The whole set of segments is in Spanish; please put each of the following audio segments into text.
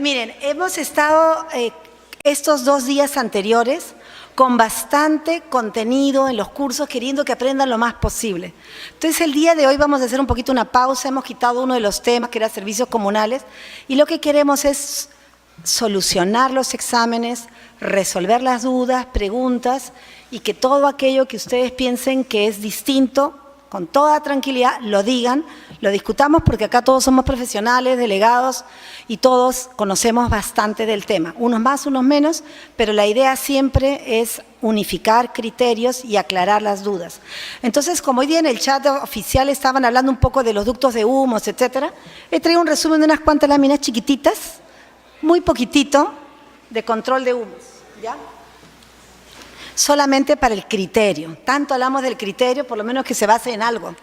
Miren, hemos estado estos 2 días anteriores con bastante contenido en los cursos, queriendo que aprendan lo más posible. Entonces, el día de hoy vamos a hacer un poquito una pausa. Hemos quitado uno de los temas, que era servicios comunales, y lo que queremos es solucionar los exámenes, resolver las dudas, preguntas, y que todo aquello que ustedes piensen que es distinto, con toda tranquilidad, lo digan, lo discutamos, porque acá todos somos profesionales, delegados, y todos conocemos bastante del tema. Unos más, unos menos, pero la idea siempre es unificar criterios y aclarar las dudas. Entonces, como hoy día en el chat oficial estaban hablando un poco de los ductos de humos, etcétera, he traído un resumen de unas cuantas láminas chiquititas, muy poquitito, de control de humos, ¿ya? Solamente para el criterio. Tanto hablamos del criterio, por lo menos que se base en algo.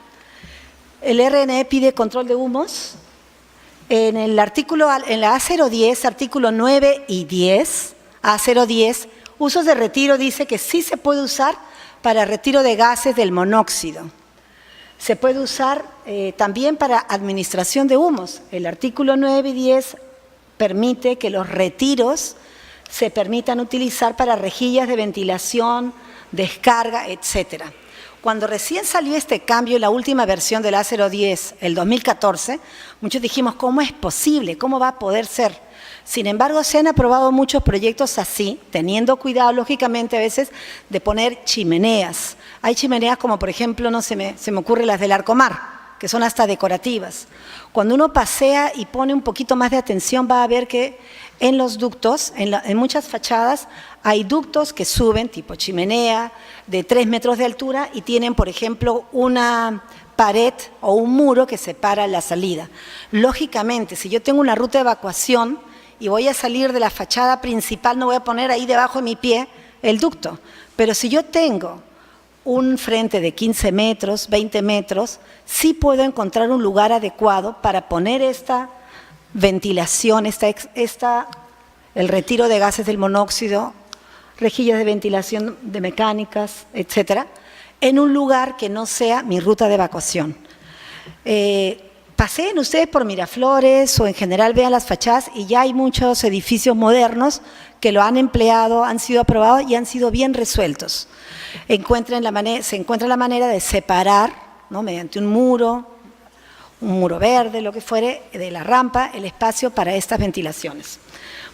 El RNE pide control de humos. En el artículo, en la A010, artículo 9 y 10, A010, usos de retiro, dice que sí se puede usar para retiro de gases del monóxido. Se puede usar también para administración de humos. El artículo 9 y 10 permite que los retiros se permitan utilizar para rejillas de ventilación, descarga, etcétera. Cuando recién salió este cambio en la última versión del A010, el 2014, muchos dijimos, ¿cómo es posible? ¿Cómo va a poder ser? Sin embargo, se han aprobado muchos proyectos así, teniendo cuidado, lógicamente, a veces, de poner chimeneas. Hay chimeneas como, por ejemplo, se me ocurre las del Arcomar, que son hasta decorativas. Cuando uno pasea y pone un poquito más de atención, va a ver que en los ductos, en muchas fachadas, hay ductos que suben, tipo chimenea, de 3 metros de altura, y tienen, por ejemplo, una pared o un muro que separa la salida. Lógicamente, si yo tengo una ruta de evacuación y voy a salir de la fachada principal, no voy a poner ahí debajo de mi pie el ducto. Pero si yo tengo un frente de 15 metros, 20 metros, sí puedo encontrar un lugar adecuado para poner esta ventilación, el retiro de gases del monóxido, rejillas de ventilación de mecánicas, etcétera, en un lugar que no sea mi ruta de evacuación. Paseen ustedes por Miraflores o en general vean las fachadas y ya hay muchos edificios modernos que lo han empleado, han sido aprobados y han sido bien resueltos. Se encuentra la manera de separar, ¿no?, mediante un muro verde, lo que fuere, de la rampa, el espacio para estas ventilaciones.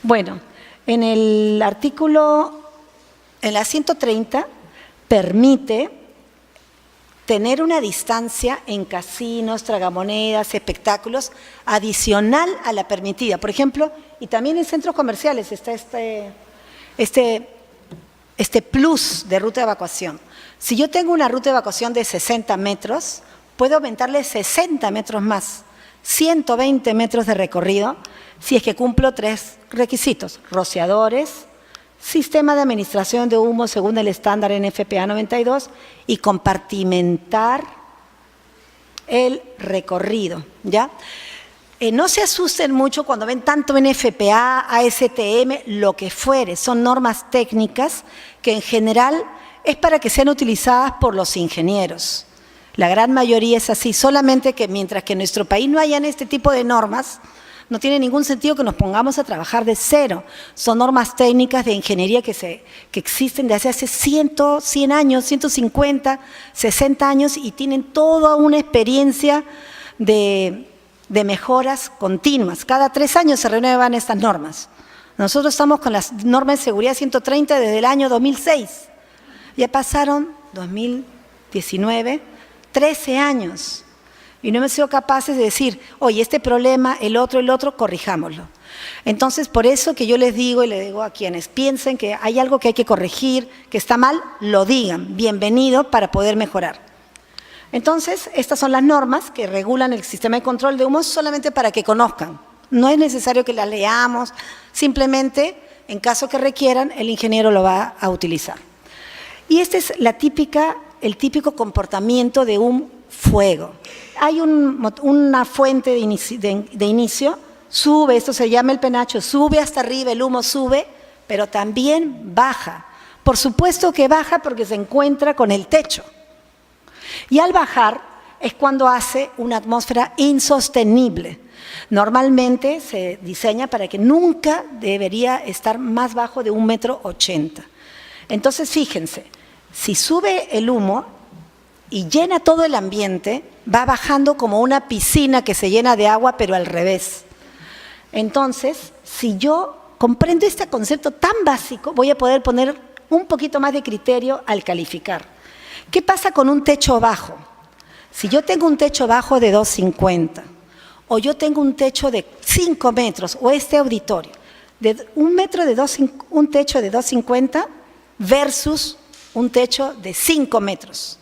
Bueno, en el artículo, en la 130, permite tener una distancia en casinos, tragamonedas, espectáculos, adicional a la permitida. Por ejemplo, y también en centros comerciales está este plus de ruta de evacuación. Si yo tengo una ruta de evacuación de 60 metros, puedo aumentarle 60 metros más, 120 metros de recorrido, si es que cumplo 3 requisitos: rociadores, sistema de administración de humo según el estándar NFPA 92 y compartimentar el recorrido, ¿ya? No se asusten mucho cuando ven tanto NFPA, ASTM, lo que fuere. Son normas técnicas que en general es para que sean utilizadas por los ingenieros. La gran mayoría es así, solamente que mientras que en nuestro país no hayan este tipo de normas, no tiene ningún sentido que nos pongamos a trabajar de cero. Son normas técnicas de ingeniería que existen desde hace 100 años, 150, 60 años y tienen toda una experiencia de mejoras continuas. Cada 3 años se renuevan estas normas. Nosotros estamos con las normas de seguridad 130 desde el año 2006. Ya pasaron 2019, 13 años. Y no hemos sido capaces de decir, oye, este problema, el otro, corrijámoslo. Entonces, por eso que yo les digo y le digo a quienes piensen que hay algo que hay que corregir, que está mal, lo digan. Bienvenido para poder mejorar. Entonces, estas son las normas que regulan el sistema de control de humos solamente para que conozcan. No es necesario que las leamos, simplemente, en caso que requieran, el ingeniero lo va a utilizar. Y este es el típico comportamiento de un fuego. Hay una fuente de inicio, sube, esto se llama el penacho, sube hasta arriba, el humo sube, pero también baja. Por supuesto que baja porque se encuentra con el techo. Y al bajar es cuando hace una atmósfera insostenible. Normalmente se diseña para que nunca debería estar más bajo de 1,80 m. Entonces, fíjense, si sube el humo y llena todo el ambiente, va bajando como una piscina que se llena de agua, pero al revés. Entonces, si yo comprendo este concepto tan básico, voy a poder poner un poquito más de criterio al calificar. ¿Qué pasa con un techo bajo? Si yo tengo un techo bajo de 2,50 o yo tengo un techo de 5 metros o este auditorio, de un techo de 2,50 versus un techo de 5 metros,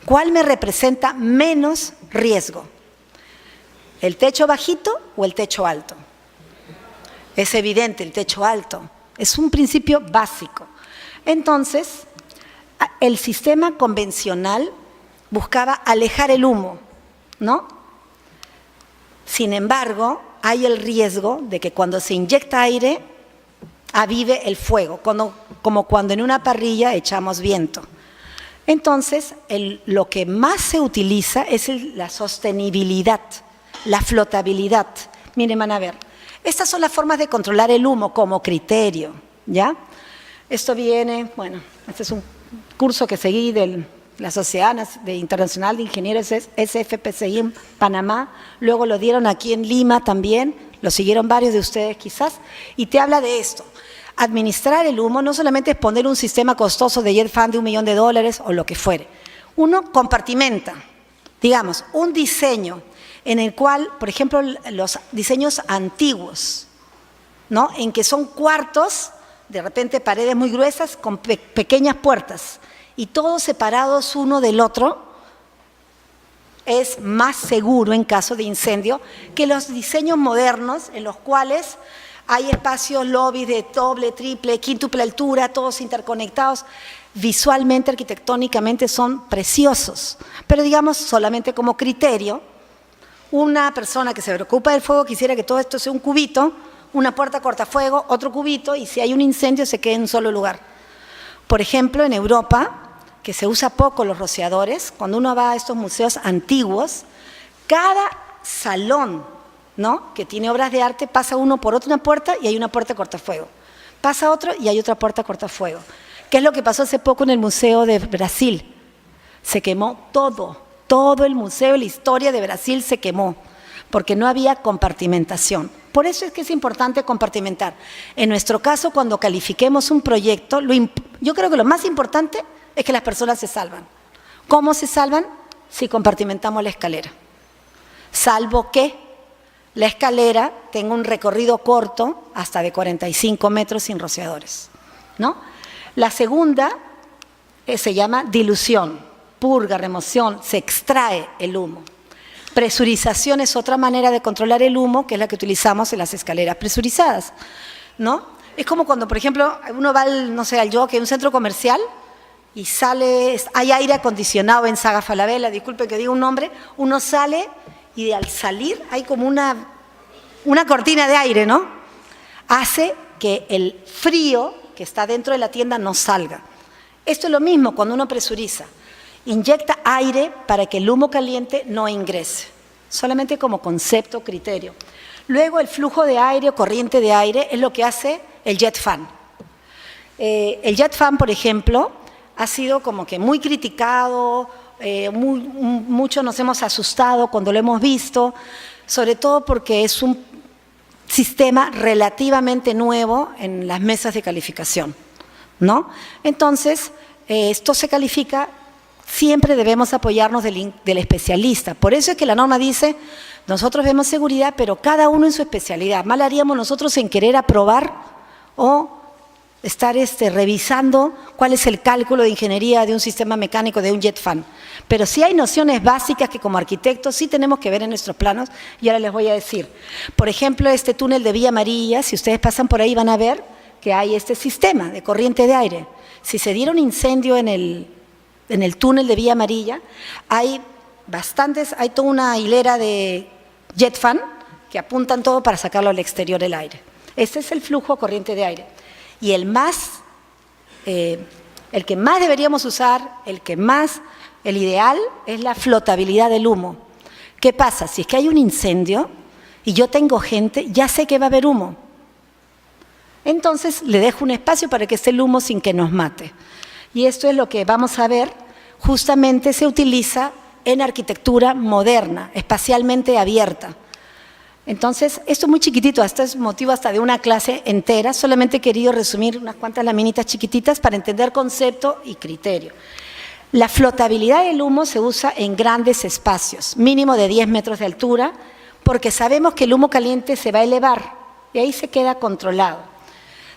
¿cuál me representa menos riesgo? ¿El techo bajito o el techo alto? Es evidente, el techo alto. Es un principio básico. Entonces, el sistema convencional buscaba alejar el humo, ¿no? Sin embargo, hay el riesgo de que cuando se inyecta aire, avive el fuego, como cuando en una parrilla echamos viento. Entonces, lo que más se utiliza es la sostenibilidad, la flotabilidad. Miren, van a ver. Estas son las formas de controlar el humo como criterio, ¿ya? Esto viene, bueno, este es un curso que seguí de la Sociedad Internacional de Ingenieros SFPCI en Panamá, luego lo dieron aquí en Lima también, lo siguieron varios de ustedes quizás, y te habla de esto. Administrar el humo no solamente es poner un sistema costoso de jet fan de $1 millón o lo que fuere. Uno compartimenta, digamos, un diseño en el cual, por ejemplo, los diseños antiguos, ¿no? En que son cuartos, de repente paredes muy gruesas con pequeñas puertas y todos separados uno del otro, es más seguro en caso de incendio que los diseños modernos en los cuales hay espacios, lobbies de doble, triple, quíntuple altura, todos interconectados. Visualmente, arquitectónicamente son preciosos, pero digamos solamente como criterio. Una persona que se preocupa del fuego quisiera que todo esto sea un cubito, una puerta cortafuego, otro cubito, y si hay un incendio se quede en un solo lugar. Por ejemplo, en Europa, que se usa poco los rociadores, cuando uno va a estos museos antiguos, cada salón, ¿no?, que tiene obras de arte, pasa uno por otra puerta y hay una puerta cortafuego. Pasa otro y hay otra puerta cortafuego. ¿Qué es lo que pasó hace poco en el Museo de Brasil? Se quemó todo el museo, la historia de Brasil se quemó, porque no había compartimentación. Por eso es que es importante compartimentar. En nuestro caso, cuando califiquemos un proyecto, yo creo que lo más importante es que las personas se salvan. ¿Cómo se salvan? Si compartimentamos la escalera. Salvo que la escalera tenga un recorrido corto, hasta de 45 metros sin rociadores, ¿no? La segunda se llama dilución. Purga, remoción, se extrae el humo. Presurización es otra manera de controlar el humo, que es la que utilizamos en las escaleras presurizadas, ¿no? Es como cuando, por ejemplo, uno va al Jockey, a un centro comercial, y sale, hay aire acondicionado en Saga Falabella, disculpen que diga un nombre, uno sale y al salir hay como una cortina de aire, ¿no? Hace que el frío que está dentro de la tienda no salga. Esto es lo mismo cuando uno presuriza. Inyecta aire para que el humo caliente no ingrese, solamente como concepto, criterio. Luego el flujo de aire o corriente de aire es lo que hace el jet fan. El jet fan, por ejemplo, ha sido como que muy criticado, muchos nos hemos asustado cuando lo hemos visto, sobre todo porque es un sistema relativamente nuevo en las mesas de calificación, ¿no? Entonces, esto se califica. Siempre debemos apoyarnos del especialista. Por eso es que la norma dice, nosotros vemos seguridad, pero cada uno en su especialidad. Mal haríamos nosotros en querer aprobar o estar revisando cuál es el cálculo de ingeniería de un sistema mecánico de un jet fan. Pero sí hay nociones básicas que como arquitectos sí tenemos que ver en nuestros planos y ahora les voy a decir. Por ejemplo, este túnel de Villa Amarilla, si ustedes pasan por ahí van a ver que hay este sistema de corriente de aire. Si se diera un incendio en el túnel de Villa Amarilla, hay toda una hilera de jet fan que apuntan todo para sacarlo al exterior del aire. Este es el flujo corriente de aire. Y el que más deberíamos usar, el ideal, es la flotabilidad del humo. ¿Qué pasa? Si es que hay un incendio y yo tengo gente, ya sé que va a haber humo. Entonces le dejo un espacio para que esté el humo sin que nos mate. Y esto es lo que vamos a ver, justamente se utiliza en arquitectura moderna, espacialmente abierta. Entonces, esto es muy chiquitito, esto es motivo hasta de una clase entera, solamente he querido resumir unas cuantas laminitas chiquititas para entender concepto y criterio. La flotabilidad del humo se usa en grandes espacios, mínimo de 10 metros de altura, porque sabemos que el humo caliente se va a elevar y ahí se queda controlado.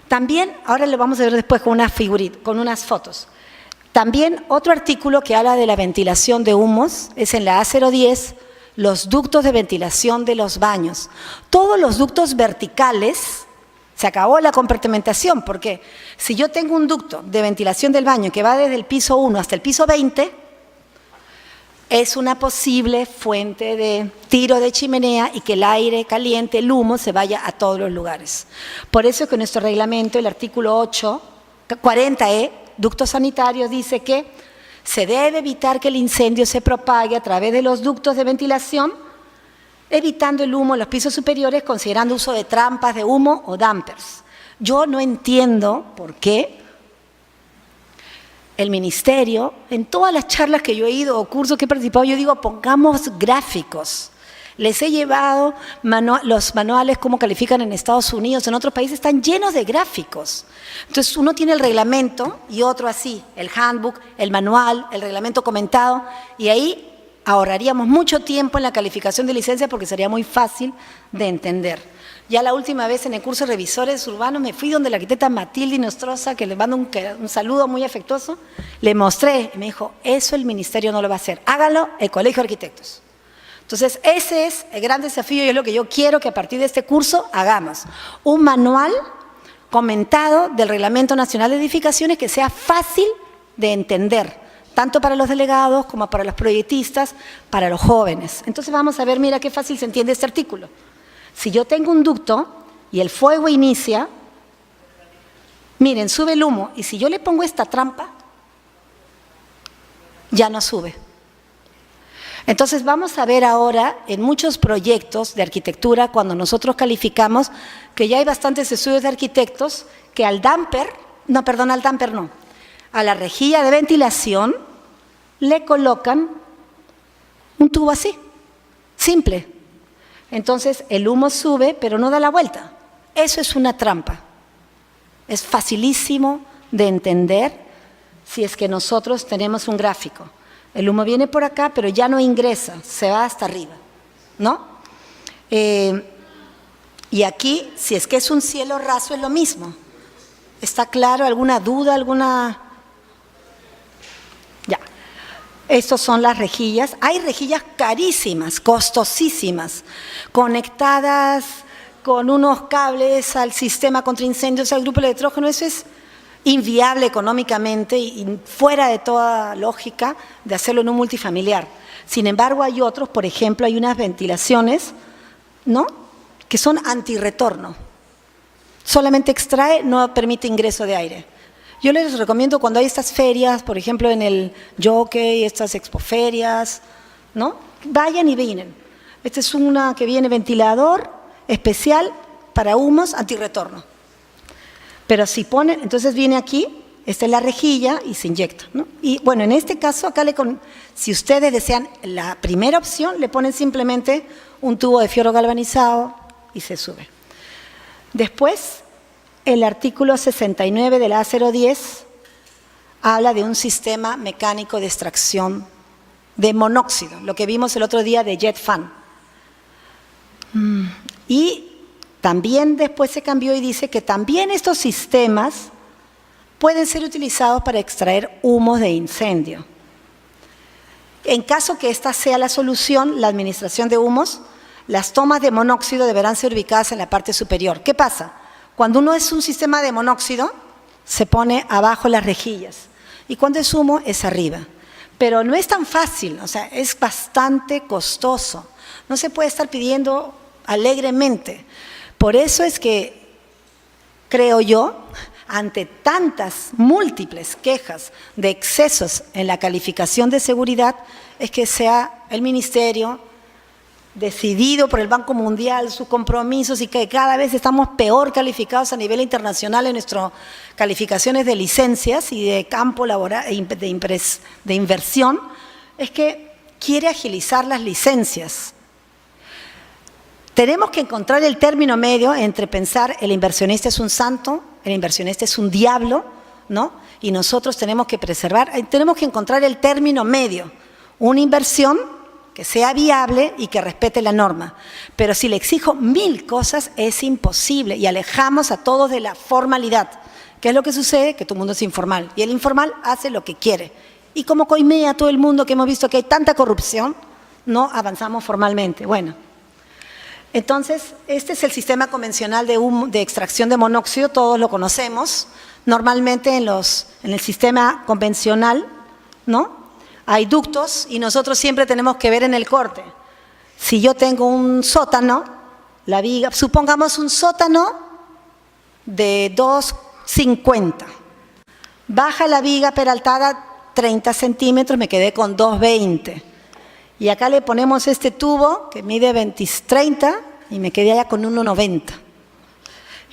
También, ahora lo vamos a ver después con una figurita, con unas fotos. También otro artículo que habla de la ventilación de humos es en la A010, los ductos de ventilación de los baños. Todos los ductos verticales, se acabó la compartimentación, porque si yo tengo un ducto de ventilación del baño que va desde el piso 1 hasta el piso 20, es una posible fuente de tiro de chimenea y que el aire caliente, el humo, se vaya a todos los lugares. Por eso es que nuestro reglamento, el artículo 40E, ductos sanitarios, dice que se debe evitar que el incendio se propague a través de los ductos de ventilación, evitando el humo en los pisos superiores, considerando uso de trampas de humo o dampers. Yo no entiendo por qué el ministerio, en todas las charlas que yo he ido o cursos que he participado, yo digo, pongamos gráficos. Les he llevado los manuales, cómo califican en Estados Unidos, en otros países, están llenos de gráficos. Entonces, uno tiene el reglamento y otro así, el handbook, el manual, el reglamento comentado, y ahí ahorraríamos mucho tiempo en la calificación de licencia porque sería muy fácil de entender. Ya la última vez en el curso de revisores urbanos me fui donde la arquitecta Matilde Nostroza, que le mando un saludo muy afectuoso, le mostré y me dijo, eso el ministerio no lo va a hacer, hágalo el Colegio de Arquitectos. Entonces, ese es el gran desafío y es lo que yo quiero que a partir de este curso hagamos. Un manual comentado del Reglamento Nacional de Edificaciones que sea fácil de entender, tanto para los delegados como para los proyectistas, para los jóvenes. Entonces vamos a ver, mira qué fácil se entiende este artículo. Si yo tengo un ducto y el fuego inicia, miren, sube el humo y si yo le pongo esta trampa, ya no sube. Entonces vamos a ver ahora en muchos proyectos de arquitectura, cuando nosotros calificamos, que ya hay bastantes estudios de arquitectos que a la rejilla de ventilación le colocan un tubo así, simple. Entonces el humo sube, pero no da la vuelta. Eso es una trampa. Es facilísimo de entender si es que nosotros tenemos un gráfico. El humo viene por acá, pero ya no ingresa, se va hasta arriba, ¿no? Y aquí, si es que es un cielo raso, es lo mismo. ¿Está claro? ¿Alguna duda? Ya. Estas son las rejillas. Hay rejillas carísimas, costosísimas, conectadas con unos cables al sistema contra incendios, al grupo electrógeno. Eso es inviable económicamente y fuera de toda lógica de hacerlo en un multifamiliar. Sin embargo, hay otros, por ejemplo, hay unas ventilaciones, ¿no?, que son antirretorno. Solamente extrae, no permite ingreso de aire. Yo les recomiendo cuando hay estas ferias, por ejemplo, en el Jockey, estas expoferias, ¿no?, vayan y vienen. Esta es una que viene ventilador especial para humos antirretorno. Pero si ponen, entonces viene aquí, esta es la rejilla y se inyecta, ¿no? Y bueno, en este caso, acá si ustedes desean la primera opción, le ponen simplemente un tubo de fierro galvanizado y se sube. Después, el artículo 69 de la A010 habla de un sistema mecánico de extracción de monóxido, lo que vimos el otro día de jet fan. Y también después se cambió y dice que también estos sistemas pueden ser utilizados para extraer humos de incendio. En caso que esta sea la solución, la administración de humos, las tomas de monóxido deberán ser ubicadas en la parte superior. ¿Qué pasa? Cuando uno es un sistema de monóxido, se pone abajo las rejillas y cuando es humo es arriba. Pero no es tan fácil, o sea, es bastante costoso. No se puede estar pidiendo alegremente. Por eso es que, creo yo, ante tantas múltiples quejas de excesos en la calificación de seguridad, es que sea el ministerio decidido por el Banco Mundial, sus compromisos, y que cada vez estamos peor calificados a nivel internacional en nuestras calificaciones de licencias y de campo laboral, de inversión, es que quiere agilizar las licencias. Tenemos que encontrar el término medio entre pensar el inversionista es un santo, el inversionista es un diablo, ¿no? Y nosotros tenemos que preservar, tenemos que encontrar el término medio, una inversión que sea viable y que respete la norma. Pero si le exijo 1000 cosas, es imposible y alejamos a todos de la formalidad. ¿Qué es lo que sucede? Que todo el mundo es informal y el informal hace lo que quiere. Y como coimea a todo el mundo, que hemos visto que hay tanta corrupción, no avanzamos formalmente. Bueno, entonces este es el sistema convencional de extracción de monóxido, todos lo conocemos. Normalmente en el sistema convencional, ¿no?, hay ductos y nosotros siempre tenemos que ver en el corte. Si yo tengo un sótano, la viga, supongamos un sótano de 2,50. Baja la viga peraltada 30 centímetros, me quedé con 2,20. Y acá le ponemos este tubo que mide 30 y me quedé allá con 1,90.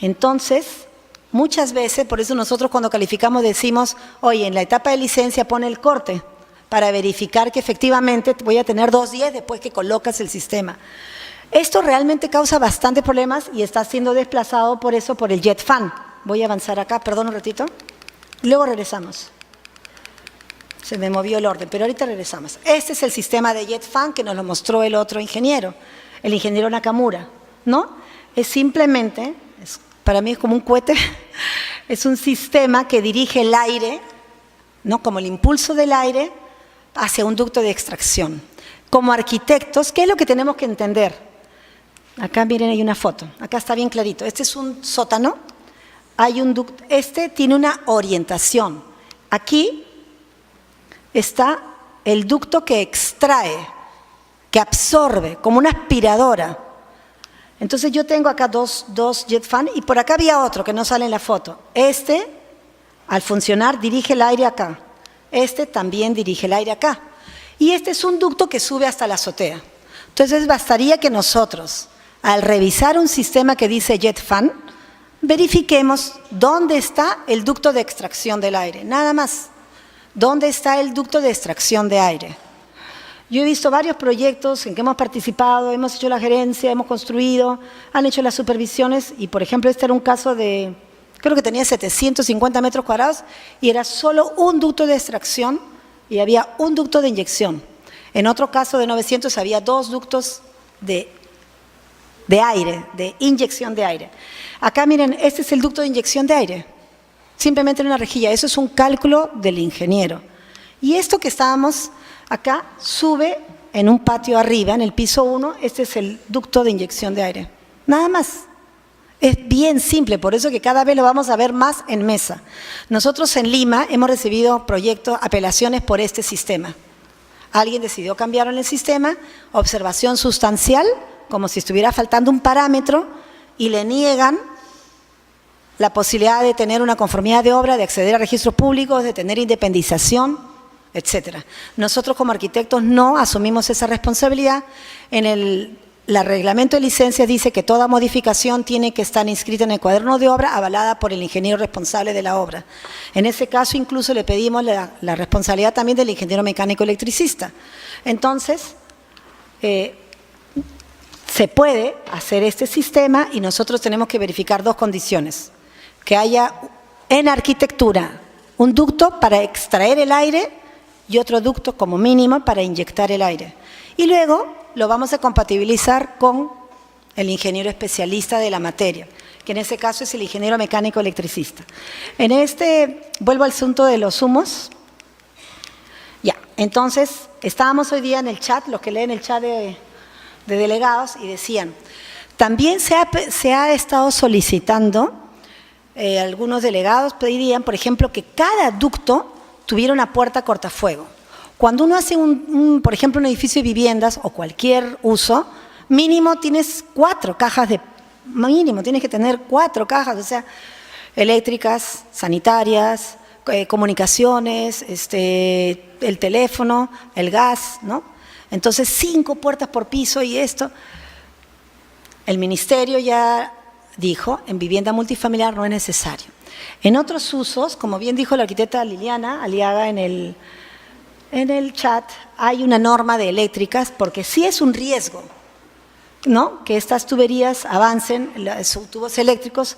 Entonces, muchas veces, por eso nosotros cuando calificamos decimos, oye, en la etapa de licencia pone el corte, para verificar que efectivamente voy a tener 2,10 después que colocas el sistema. Esto realmente causa bastantes problemas y está siendo desplazado por eso, por el jet fan. Voy a avanzar acá, perdón un ratito. Luego regresamos. Se me movió el orden, pero ahorita regresamos. Este es el sistema de jet fan que nos lo mostró el otro ingeniero, el ingeniero Nakamura, ¿no? Es simplemente, para mí es como un cohete, es un sistema que dirige el aire, ¿no?, como el impulso del aire, hacia un ducto de extracción. Como arquitectos, ¿qué es lo que tenemos que entender? Acá miren, hay una foto, acá está bien clarito. Este es un sótano, hay un ducto, este tiene una orientación. Aquí está el ducto que extrae, que absorbe, como una aspiradora. Entonces yo tengo acá dos jet fan y por acá había otro que no sale en la foto. Este, al funcionar, dirige el aire acá. Este también dirige el aire acá. Y este es un ducto que sube hasta la azotea. Entonces bastaría que nosotros, al revisar un sistema que dice jet fan, verifiquemos dónde está el ducto de extracción del aire. Nada más. ¿Dónde está el ducto de extracción de aire? Yo he visto varios proyectos en que hemos participado, hemos hecho la gerencia, hemos construido, han hecho las supervisiones y, por ejemplo, este era un caso de, creo que tenía 750 metros cuadrados y era solo un ducto de extracción y había un ducto de inyección. En otro caso de 900 había 2 ductos de aire, de inyección de aire. Acá miren, este es el ducto de inyección de aire, simplemente en una rejilla. Eso es un cálculo del ingeniero. Y esto que estábamos acá sube en un patio arriba, en el piso 1, este es el ducto de inyección de aire. Nada más. Es bien simple, por eso que cada vez lo vamos a ver más en mesa. Nosotros en Lima hemos recibido proyectos, apelaciones por este sistema. Alguien decidió cambiar en el sistema, observación sustancial, como si estuviera faltando un parámetro, y le niegan la posibilidad de tener una conformidad de obra, de acceder a registros públicos, de tener independización, etcétera. Nosotros como arquitectos no asumimos esa responsabilidad. En el reglamento de licencias dice que toda modificación tiene que estar inscrita en el cuaderno de obra avalada por el ingeniero responsable de la obra. En ese caso incluso le pedimos la responsabilidad también del ingeniero mecánico electricista. Entonces, se puede hacer este sistema y nosotros tenemos que verificar 2 condiciones. Que haya en arquitectura un ducto para extraer el aire y otro ducto como mínimo para inyectar el aire. Y luego lo vamos a compatibilizar con el ingeniero especialista de la materia, que en ese caso es el ingeniero mecánico electricista. En vuelvo al asunto de los humos. Ya, entonces, estábamos hoy día en el chat, los que leen el chat de delegados, y decían, también se ha estado solicitando, algunos delegados pedirían, por ejemplo, que cada ducto tuviera una puerta cortafuego. Cuando uno hace, por ejemplo, un edificio de viviendas o cualquier uso, mínimo tienes 4 cajas mínimo tienes que tener 4 cajas, o sea, eléctricas, sanitarias, comunicaciones, el teléfono, el gas, ¿no? Entonces 5 puertas por piso y esto. El ministerio ya dijo, en vivienda multifamiliar no es necesario. En otros usos, como bien dijo la arquitecta Liliana Aliaga en el chat, hay una norma de eléctricas, porque sí es un riesgo, ¿no?, que estas tuberías avancen, los tubos eléctricos,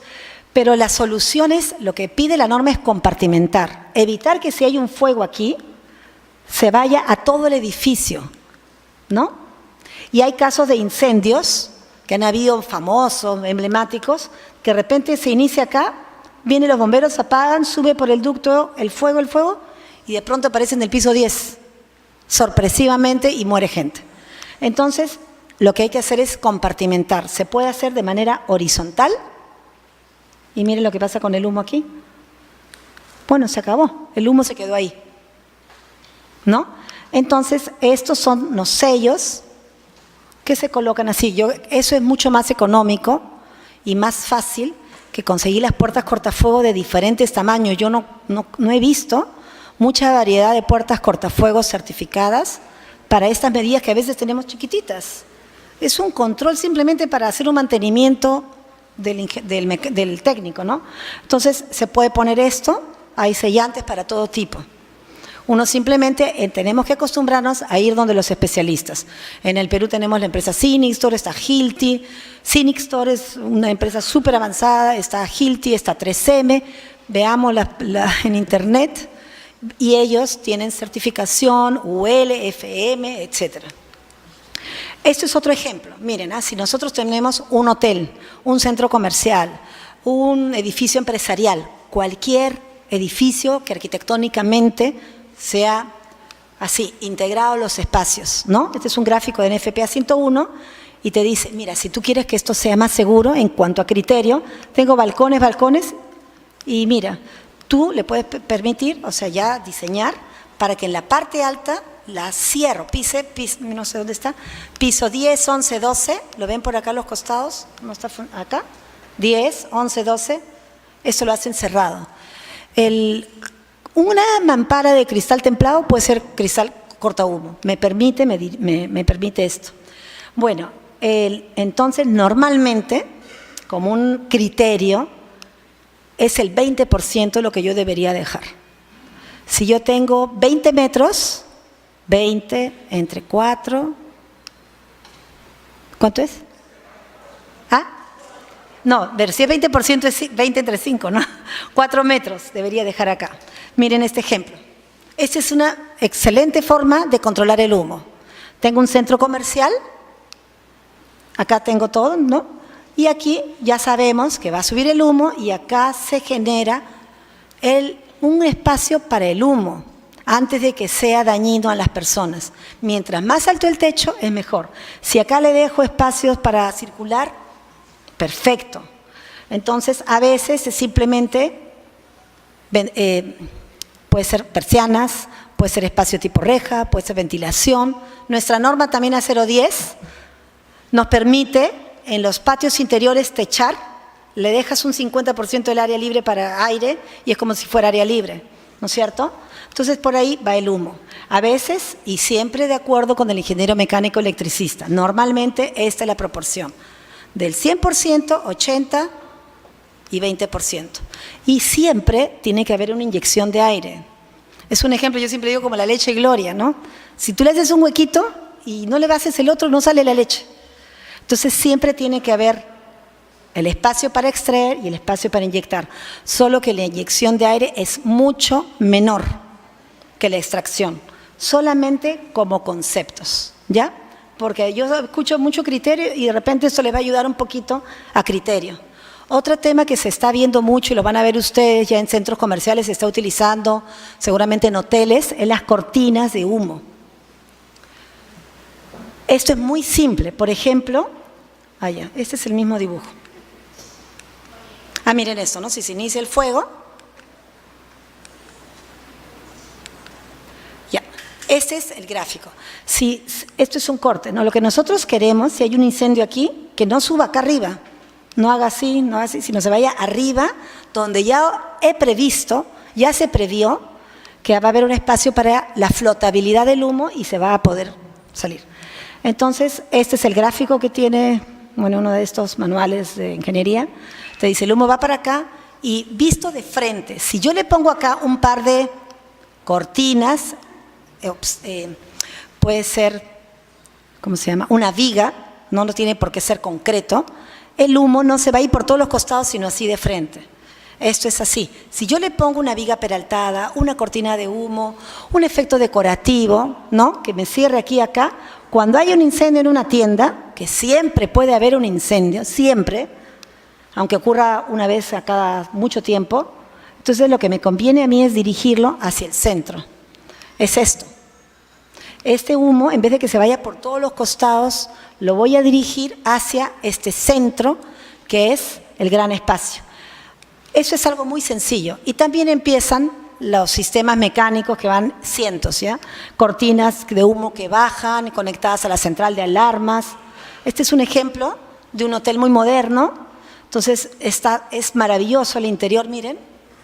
pero las soluciones, lo que pide la norma es compartimentar, evitar que si hay un fuego aquí, se vaya a todo el edificio, ¿no? Y hay casos de incendios que han habido famosos, emblemáticos, que de repente se inicia acá, vienen los bomberos, apagan, sube por el ducto el fuego, y de pronto aparece en el piso 10, sorpresivamente, y muere gente. Entonces, lo que hay que hacer es compartimentar. Se puede hacer de manera horizontal, y miren lo que pasa con el humo aquí. Bueno, se acabó, el humo se quedó ahí, ¿no? Entonces, estos son los sellos que se colocan así. Eso es mucho más económico y más fácil que conseguir las puertas cortafuegos de diferentes tamaños. Yo no he visto mucha variedad de puertas cortafuegos certificadas para estas medidas que a veces tenemos chiquititas. Es un control simplemente para hacer un mantenimiento del técnico, ¿no? Entonces, se puede poner esto, hay sellantes para todo tipo. Uno simplemente tenemos que acostumbrarnos a ir donde los especialistas. En el Perú tenemos la empresa Cinixtor, está Hilti. Cinixtor es una empresa súper avanzada, está Hilti, está 3M. Veamos en internet. Y ellos tienen certificación, UL, FM, etc. Esto es otro ejemplo. Miren, si nosotros tenemos un hotel, un centro comercial, un edificio empresarial, cualquier edificio que arquitectónicamente sea así, integrado los espacios, ¿no? Este es un gráfico de NFPA 101 y te dice, mira, si tú quieres que esto sea más seguro en cuanto a criterio, tengo balcones, y mira, tú le puedes permitir, o sea, ya diseñar para que en la parte alta la cierro, no sé dónde está, piso 10, 11, 12, ¿lo ven por acá a los costados? ¿No está acá? 10, 11, 12, eso lo hacen cerrado. Una mampara de cristal templado puede ser cristal cortahumo, me permite esto. Bueno, entonces normalmente, como un criterio, es el 20% lo que yo debería dejar. Si yo tengo 20 metros, 20 entre 4, ¿cuánto es? No, ver, si es 20% es 20 entre 5, ¿no? 4 metros debería dejar acá. Miren este ejemplo. Esta es una excelente forma de controlar el humo. Tengo un centro comercial, acá tengo todo, ¿no? Y aquí ya sabemos que va a subir el humo y acá se genera un espacio para el humo antes de que sea dañino a las personas. Mientras más alto el techo, es mejor. Si acá le dejo espacios para circular, perfecto. Entonces, a veces es simplemente, puede ser persianas, puede ser espacio tipo reja, puede ser ventilación. Nuestra norma también a 010 nos permite en los patios interiores techar, le dejas un 50% del área libre para aire y es como si fuera área libre, ¿no es cierto? Entonces, por ahí va el humo. A veces, y siempre de acuerdo con el ingeniero mecánico electricista, normalmente esta es la proporción. Del 100%, 80% y 20%. Y siempre tiene que haber una inyección de aire. Es un ejemplo, yo siempre digo como la leche Gloria, ¿no? Si tú le haces un huequito y no le haces el otro, no sale la leche. Entonces siempre tiene que haber el espacio para extraer y el espacio para inyectar. Solo que la inyección de aire es mucho menor que la extracción. Solamente como conceptos, ¿ya? Porque yo escucho mucho criterio y de repente esto les va a ayudar un poquito a criterio. Otro tema que se está viendo mucho y lo van a ver ustedes ya en centros comerciales, se está utilizando seguramente en hoteles, es las cortinas de humo. Esto es muy simple. Por ejemplo, este es el mismo dibujo. Miren esto, ¿no? Si se inicia el fuego, ya, este es el gráfico. Si esto es un corte, ¿no? Lo que nosotros queremos, si hay un incendio aquí, que no suba acá arriba, no haga así, no haga así, sino se vaya arriba, donde ya ya se previó que va a haber un espacio para la flotabilidad del humo y se va a poder salir. Entonces, este es el gráfico que tiene, bueno, uno de estos manuales de ingeniería. Te dice, el humo va para acá y visto de frente, si yo le pongo acá un par de cortinas, puede ser, ¿cómo se llama? Una viga, no tiene por qué ser concreto, el humo no se va a ir por todos los costados, sino así de frente. Esto es así. Si yo le pongo una viga peraltada, una cortina de humo, un efecto decorativo, ¿no? Que me cierre aquí y acá, cuando hay un incendio en una tienda, que siempre puede haber un incendio, siempre, aunque ocurra una vez a cada mucho tiempo, entonces lo que me conviene a mí es dirigirlo hacia el centro. Es esto. Este humo, en vez de que se vaya por todos los costados, lo voy a dirigir hacia este centro, que es el gran espacio. Eso es algo muy sencillo. Y también empiezan los sistemas mecánicos que van cientos, ¿ya? Cortinas de humo que bajan, conectadas a la central de alarmas. Este es un ejemplo de un hotel muy moderno. Entonces, es maravilloso el interior, miren,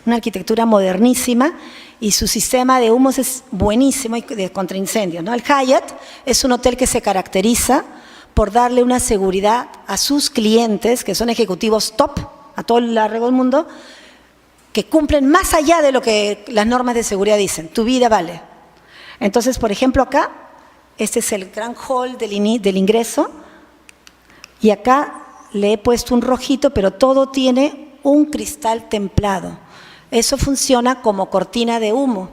una arquitectura modernísima y su sistema de humos es buenísimo y de contraincendios, ¿no? El Hyatt es un hotel que se caracteriza por darle una seguridad a sus clientes, que son ejecutivos top, a todo el largo del mundo, que cumplen más allá de lo que las normas de seguridad dicen. Tu vida vale. Entonces, por ejemplo, acá, este es el gran hall del ingreso, y acá le he puesto un rojito, pero todo tiene un cristal templado. Eso funciona como cortina de humo,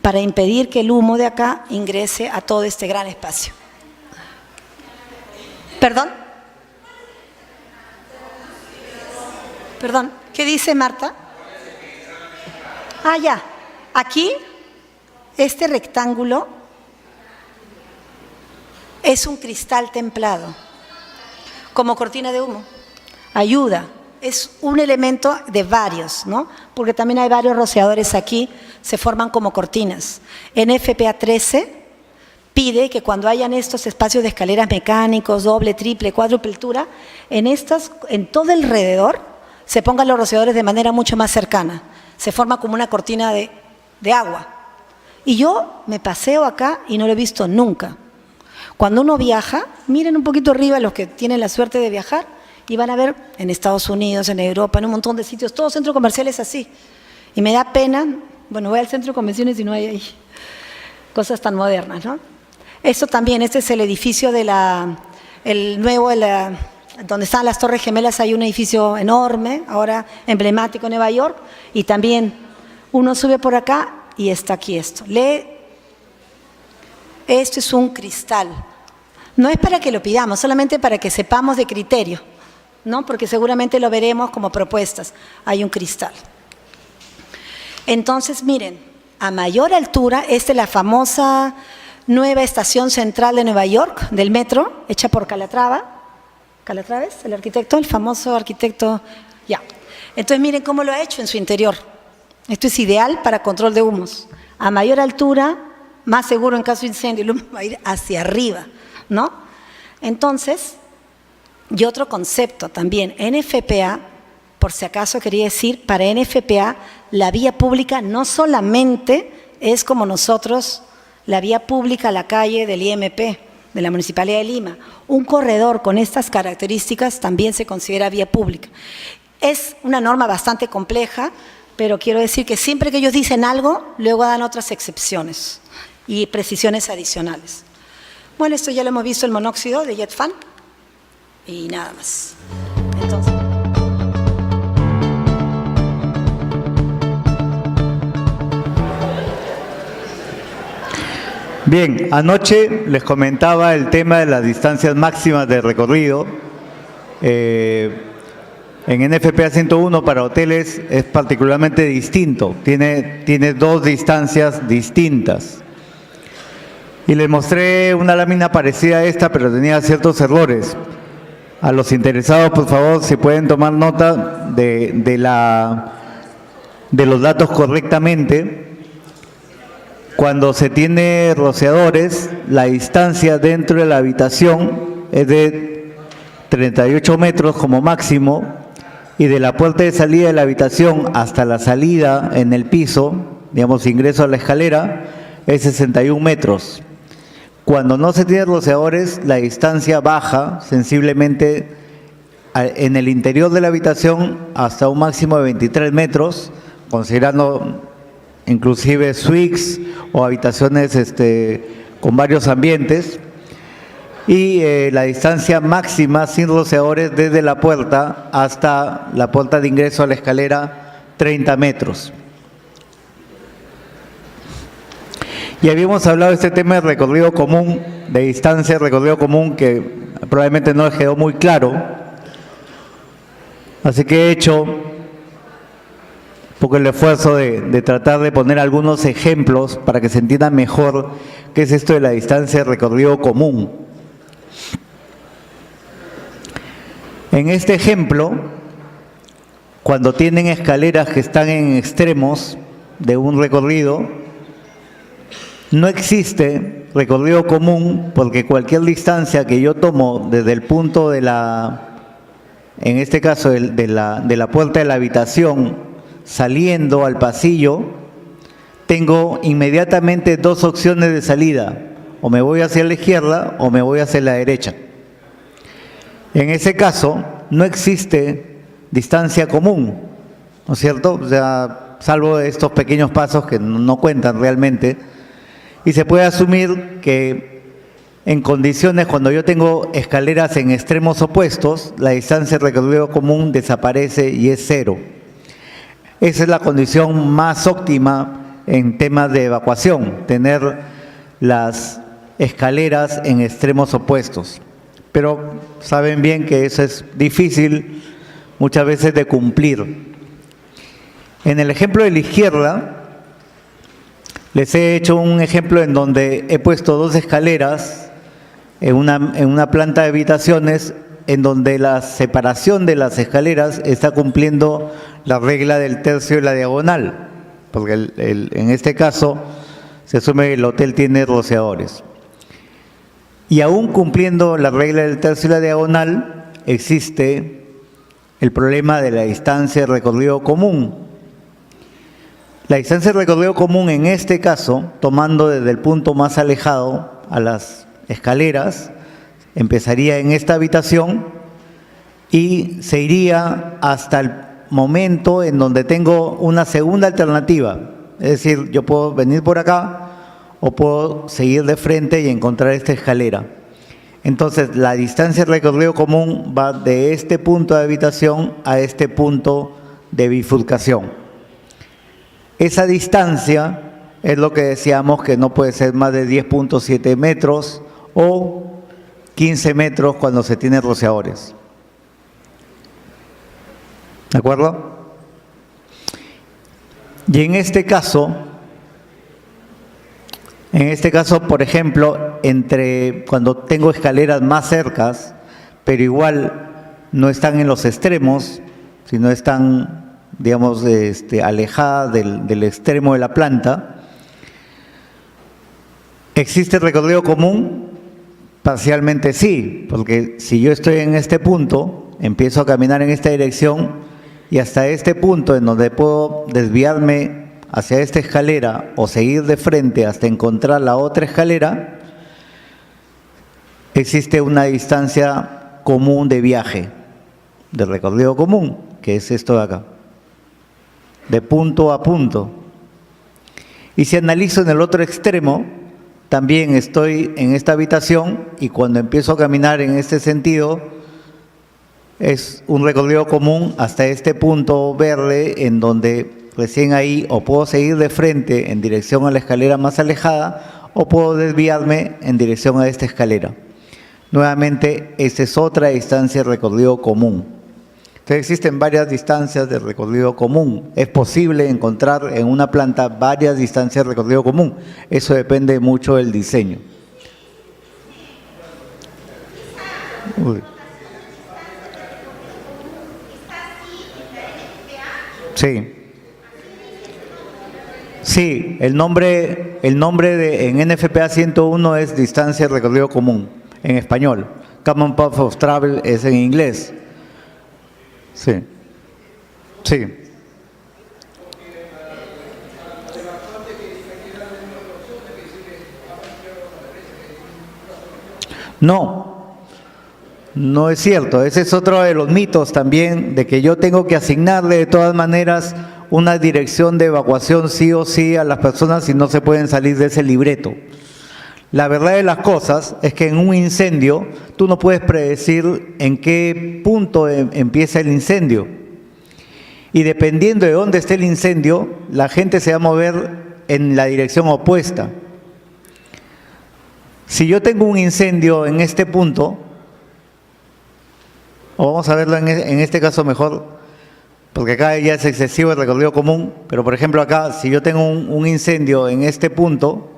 para impedir que el humo de acá ingrese a todo este gran espacio. ¿Perdón? Perdón, ¿qué dice Marta? Ah, ya. Aquí, este rectángulo es un cristal templado, como cortina de humo. Ayuda. Es un elemento de varios, ¿no? Porque también hay varios rociadores aquí, se forman como cortinas. En FPA 13 pide que cuando hayan estos espacios de escaleras mecánicos, doble, triple, cuádruple altura, en todo alrededor, se pongan los rociadores de manera mucho más cercana. Se forma como una cortina de agua. Y yo me paseo acá y no lo he visto nunca. Cuando uno viaja, miren un poquito arriba los que tienen la suerte de viajar y van a ver en Estados Unidos, en Europa, en un montón de sitios, todos centros comerciales así. Y me da pena, bueno, voy al centro de convenciones y no hay ahí cosas tan modernas, ¿no? Esto también, este es el edificio donde están las Torres Gemelas, hay un edificio enorme, ahora emblemático en Nueva York, y también uno sube por acá y está aquí esto. Esto es un cristal. No es para que lo pidamos, solamente para que sepamos de criterio, ¿no? Porque seguramente lo veremos como propuestas. Hay un cristal. Entonces, miren, a mayor altura, esta es la famosa nueva estación central de Nueva York, del metro, hecha por Calatrava. ¿Calatraves? El arquitecto, el famoso arquitecto. Ya. Entonces, miren cómo lo ha hecho en su interior. Esto es ideal para control de humos. A mayor altura, más seguro en caso de incendio, el humo va a ir hacia arriba, ¿no? Entonces, y otro concepto también, NFPA, por si acaso quería decir, para NFPA, la vía pública no solamente es como nosotros, la vía pública, la calle del IMP, de la Municipalidad de Lima. Un corredor con estas características también se considera vía pública. Es una norma bastante compleja, pero quiero decir que siempre que ellos dicen algo, luego dan otras excepciones y precisiones adicionales. Bueno, esto ya lo hemos visto, el monóxido de JetFan, y nada más. Entonces, bien, anoche les comentaba el tema de las distancias máximas de recorrido. En NFPA 101 para hoteles es particularmente distinto, tiene dos distancias distintas. Y les mostré una lámina parecida a esta, pero tenía ciertos errores. A los interesados, por favor, si pueden tomar nota de los datos correctamente. Cuando se tiene rociadores, la distancia dentro de la habitación es de 38 metros como máximo, y de la puerta de salida de la habitación hasta la salida en el piso, digamos, ingreso a la escalera, es 61 metros. Cuando no se tiene rociadores, la distancia baja sensiblemente en el interior de la habitación hasta un máximo de 23 metros, considerando inclusive suites o habitaciones con varios ambientes, y la distancia máxima sin rociadores desde la puerta hasta la puerta de ingreso a la escalera, 30 metros. Y habíamos hablado de este tema de recorrido común, de distancia de recorrido común, que probablemente no les quedó muy claro. Así que he hecho un poco el esfuerzo de tratar de poner algunos ejemplos para que se entienda mejor qué es esto de la distancia de recorrido común. En este ejemplo, cuando tienen escaleras que están en extremos de un recorrido, no existe recorrido común porque cualquier distancia que yo tomo desde el punto de en este caso de la puerta de la habitación saliendo al pasillo, tengo inmediatamente dos opciones de salida, o me voy hacia la izquierda o me voy hacia la derecha. En ese caso no existe distancia común, ¿no es cierto? O sea, salvo estos pequeños pasos que no cuentan realmente. Y se puede asumir que en condiciones cuando yo tengo escaleras en extremos opuestos, la distancia de recorrido común desaparece y es cero. Esa es la condición más óptima en temas de evacuación, tener las escaleras en extremos opuestos. Pero saben bien que eso es difícil muchas veces de cumplir. En el ejemplo de la izquierda, les he hecho un ejemplo en donde he puesto dos escaleras en una planta de habitaciones en donde la separación de las escaleras está cumpliendo la regla del tercio y la diagonal, porque en este caso se asume que el hotel tiene rociadores. Y aún cumpliendo la regla del tercio y la diagonal, existe el problema de la distancia de recorrido común. La distancia de recorrido común en este caso, tomando desde el punto más alejado a las escaleras, empezaría en esta habitación y se iría hasta el momento en donde tengo una segunda alternativa. Es decir, yo puedo venir por acá o puedo seguir de frente y encontrar esta escalera. Entonces, la distancia de recorrido común va de este punto de habitación a este punto de bifurcación. Esa distancia es lo que decíamos que no puede ser más de 10.7 metros o 15 metros cuando se tiene rociadores. ¿De acuerdo? Y en este caso, por ejemplo, cuando tengo escaleras más cercas, pero igual no están en los extremos, sino están, digamos, alejadas del extremo de la planta, ¿existe recorrido común? Parcialmente sí, porque si yo estoy en este punto, empiezo a caminar en esta dirección y hasta este punto en donde puedo desviarme hacia esta escalera o seguir de frente hasta encontrar la otra escalera, existe una distancia común de viaje, de recorrido común, que es esto de acá, de punto a punto. Y si analizo en el otro extremo, también estoy en esta habitación y cuando empiezo a caminar en este sentido, es un recorrido común hasta este punto verde en donde recién ahí o puedo seguir de frente en dirección a la escalera más alejada o puedo desviarme en dirección a esta escalera. Nuevamente, esta es otra distancia de recorrido común. Entonces existen varias distancias de recorrido común. Es posible encontrar en una planta varias distancias de recorrido común. Eso depende mucho del diseño. Sí. Sí, el nombre en NFPA 101 es distancia de recorrido común, en español. Common Path of Travel es en inglés. Sí. Sí. No, no es cierto. Ese es otro de los mitos también, de que yo tengo que asignarle de todas maneras una dirección de evacuación sí o sí a las personas y no se pueden salir de ese libreto. La verdad de las cosas es que en un incendio tú no puedes predecir en qué punto empieza el incendio. Y dependiendo de dónde esté el incendio, la gente se va a mover en la dirección opuesta. Si yo tengo un incendio en este punto, o vamos a verlo en este caso mejor, porque acá ya es excesivo el recorrido común, pero por ejemplo acá, si yo tengo un incendio en este punto,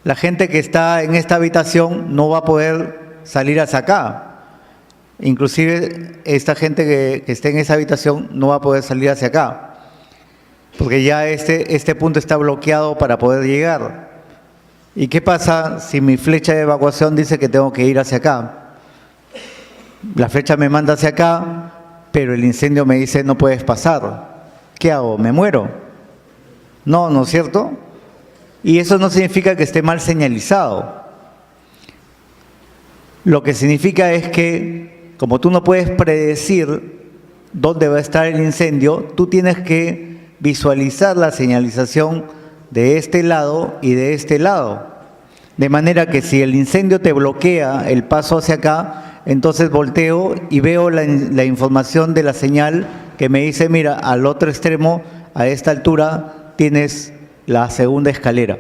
la gente que está en esta habitación no va a poder salir hacia acá. Inclusive esta gente que esté en esa habitación no va a poder salir hacia acá, porque ya este punto está bloqueado para poder llegar. ¿Y qué pasa si mi flecha de evacuación dice que tengo que ir hacia acá? La flecha me manda hacia acá, pero el incendio me dice no puedes pasar. ¿Qué hago? ¿Me muero? No, ¿no es cierto? Y eso no significa que esté mal señalizado. Lo que significa es que, como tú no puedes predecir dónde va a estar el incendio, tú tienes que visualizar la señalización de este lado y de este lado. De manera que si el incendio te bloquea el paso hacia acá, entonces volteo y veo la información de la señal que me dice, mira, al otro extremo, a esta altura, tienes la segunda escalera.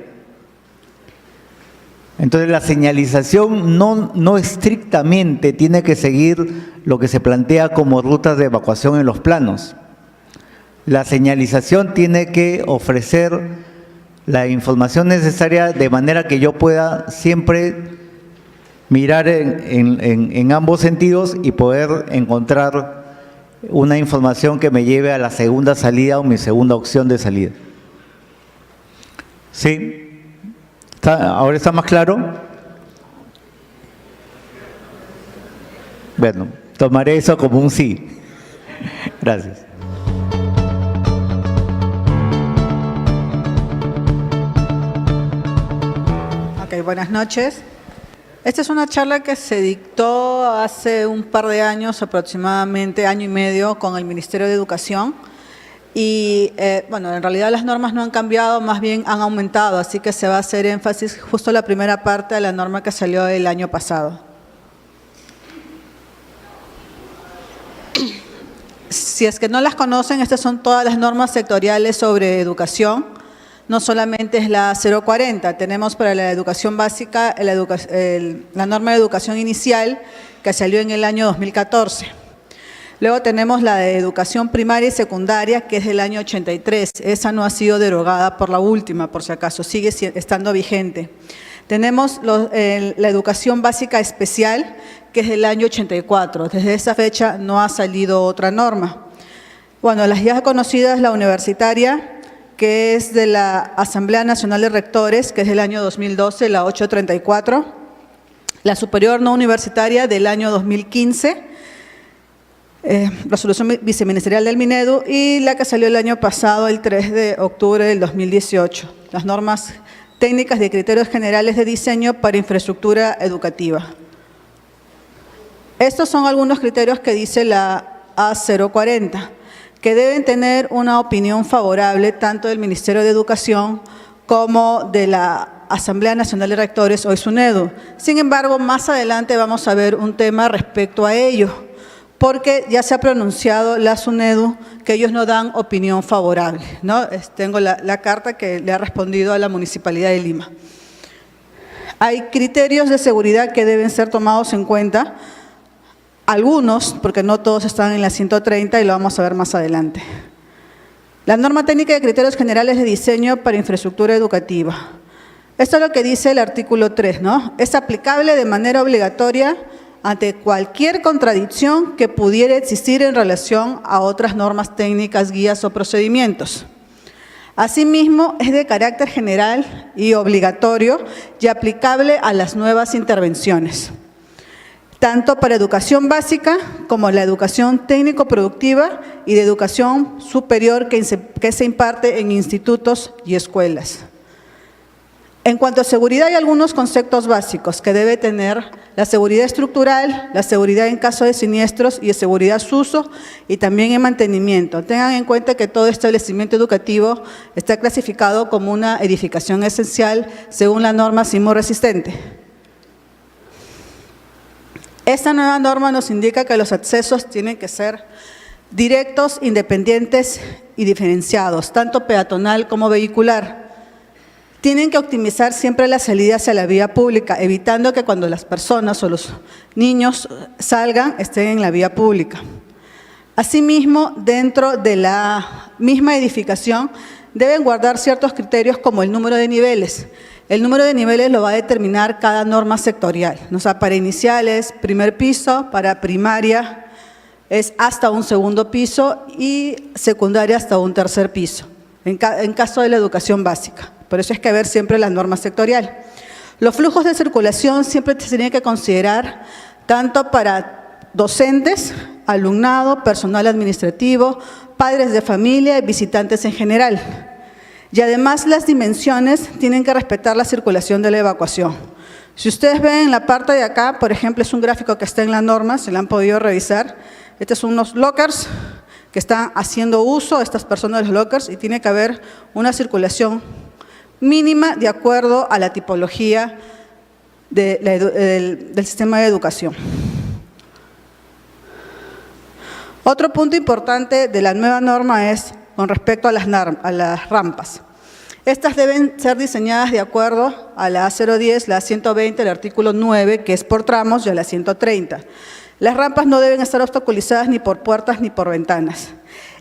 Entonces la señalización no estrictamente tiene que seguir lo que se plantea como rutas de evacuación en los planos. La señalización tiene que ofrecer la información necesaria de manera que yo pueda siempre mirar en ambos sentidos y poder encontrar una información que me lleve a la segunda salida o mi segunda opción de salida. ¿Sí? ¿Ahora está más claro? Bueno, tomaré eso como un sí. Gracias. Ok, buenas noches. Esta es una charla que se dictó hace un par de años, aproximadamente año y medio, con el Ministerio de Educación. Y bueno, en realidad las normas no han cambiado, más bien han aumentado, así que se va a hacer énfasis justo en la primera parte de la norma que salió el año pasado. Si es que no las conocen, estas son todas las normas sectoriales sobre educación. No solamente es la 040, tenemos para la educación básica la norma de educación inicial que salió en el año 2014. Luego tenemos la de educación primaria y secundaria, que es del año 83. Esa no ha sido derogada por la última, por si acaso, sigue estando vigente. Tenemos la educación básica especial, que es del año 84. Desde esa fecha no ha salido otra norma. Bueno, las ya conocidas, la universitaria, que es de la Asamblea Nacional de Rectores, que es del año 2012, la 834. La superior no universitaria del año 2015, resolución viceministerial del Minedu, y la que salió el año pasado, el 3 de octubre del 2018. Las normas técnicas de criterios generales de diseño para infraestructura educativa. Estos son algunos criterios que dice la A040, que deben tener una opinión favorable tanto del Ministerio de Educación como de la Asamblea Nacional de Rectores, hoy SUNEDU. Sin embargo, más adelante vamos a ver un tema respecto a ello, porque ya se ha pronunciado la SUNEDU que ellos no dan opinión favorable, ¿no? Tengo la carta que le ha respondido a la Municipalidad de Lima. Hay criterios de seguridad que deben ser tomados en cuenta, algunos, porque no todos están en la 130 y lo vamos a ver más adelante. La norma técnica de criterios generales de diseño para infraestructura educativa. Esto es lo que dice el artículo 3, ¿no? Es aplicable de manera obligatoria ante cualquier contradicción que pudiera existir en relación a otras normas técnicas, guías o procedimientos. Asimismo, es de carácter general y obligatorio y aplicable a las nuevas intervenciones, tanto para educación básica como la educación técnico-productiva y de educación superior que se imparte en institutos y escuelas. En cuanto a seguridad, hay algunos conceptos básicos que debe tener: la seguridad estructural, la seguridad en caso de siniestros y de seguridad uso y también en mantenimiento. Tengan en cuenta que todo establecimiento educativo está clasificado como una edificación esencial según la norma sismo resistente. Esta nueva norma nos indica que los accesos tienen que ser directos, independientes y diferenciados, tanto peatonal como vehicular. Tienen que optimizar siempre las salidas hacia la vía pública, evitando que cuando las personas o los niños salgan, estén en la vía pública. Asimismo, dentro de la misma edificación, deben guardar ciertos criterios como el número de niveles. El número de niveles lo va a determinar cada norma sectorial. O sea, para iniciales, primer piso; para primaria es hasta un segundo piso y secundaria hasta un tercer piso, en caso de la educación básica. Por eso es que ver siempre la norma sectorial. Los flujos de circulación siempre se tienen que considerar tanto para docentes, alumnado, personal administrativo, padres de familia y visitantes en general. Y además las dimensiones tienen que respetar la circulación de la evacuación. Si ustedes ven en la parte de acá, por ejemplo, es un gráfico que está en la norma, se lo han podido revisar. Estos son unos lockers que están haciendo uso, estas personas de los lockers, y tiene que haber una circulación mínima de acuerdo a la tipología del sistema de educación. Otro punto importante de la nueva norma es con respecto a las rampas. Estas deben ser diseñadas de acuerdo a la A010, la A120, el artículo 9, que es por tramos, y a la 130. Las rampas no deben estar obstaculizadas ni por puertas ni por ventanas.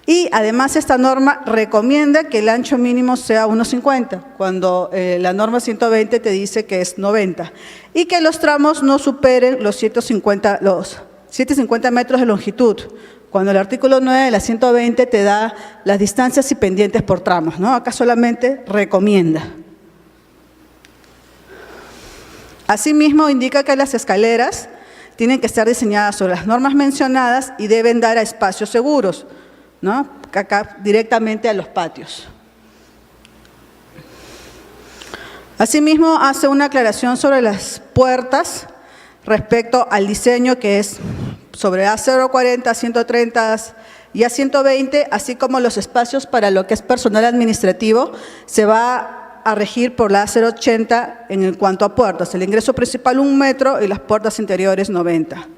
Y además esta norma recomienda que el ancho mínimo sea 1,50, cuando la norma 120 te dice que es 90. Y que los tramos no superen los 750 metros de longitud, cuando el artículo 9 de la 120 te da las distancias y pendientes por tramos, ¿no? Acá solamente recomienda. Asimismo, indica que las escaleras tienen que estar diseñadas sobre las normas mencionadas y deben dar a espacios seguros, ¿no? Acá directamente a los patios. Asimismo, hace una aclaración sobre las puertas respecto al diseño que es sobre A040, A130 y A120, así como los espacios para lo que es personal administrativo, se va a regir por la A080 en cuanto a puertas. El ingreso principal 1 metro y las puertas interiores 90.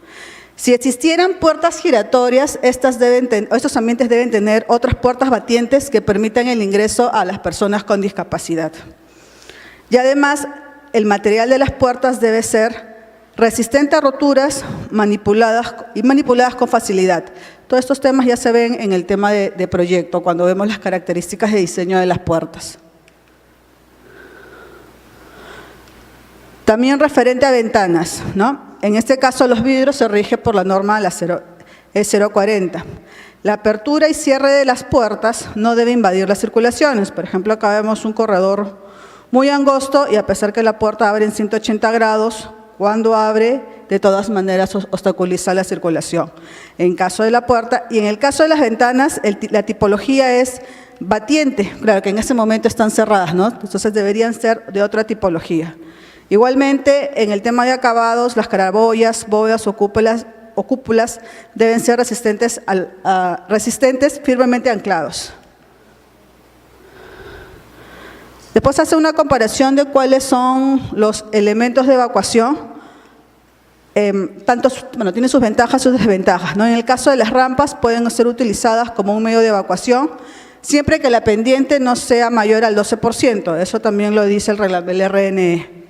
Si existieran puertas giratorias, estos ambientes deben tener otras puertas batientes que permitan el ingreso a las personas con discapacidad. Y además, el material de las puertas debe ser resistente a roturas, manipuladas con facilidad. Todos estos temas ya se ven en el tema de proyecto, cuando vemos las características de diseño de las puertas. También referente a ventanas, ¿no? En este caso, los vidrios se rigen por la norma E040. La apertura y cierre de las puertas no debe invadir las circulaciones. Por ejemplo, acá vemos un corredor muy angosto y a pesar que la puerta abre en 180 grados, cuando abre, de todas maneras obstaculiza la circulación. En caso de la puerta y en el caso de las ventanas, la tipología es batiente. Claro que en ese momento están cerradas, ¿no? Entonces deberían ser de otra tipología. Igualmente, en el tema de acabados, las claraboyas, bóvedas o cúpulas deben ser resistentes firmemente anclados. Después hace una comparación de cuáles son los elementos de evacuación. Tiene sus ventajas y sus desventajas, ¿no? En el caso de las rampas, pueden ser utilizadas como un medio de evacuación, siempre que la pendiente no sea mayor al 12%. Eso también lo dice el RNE.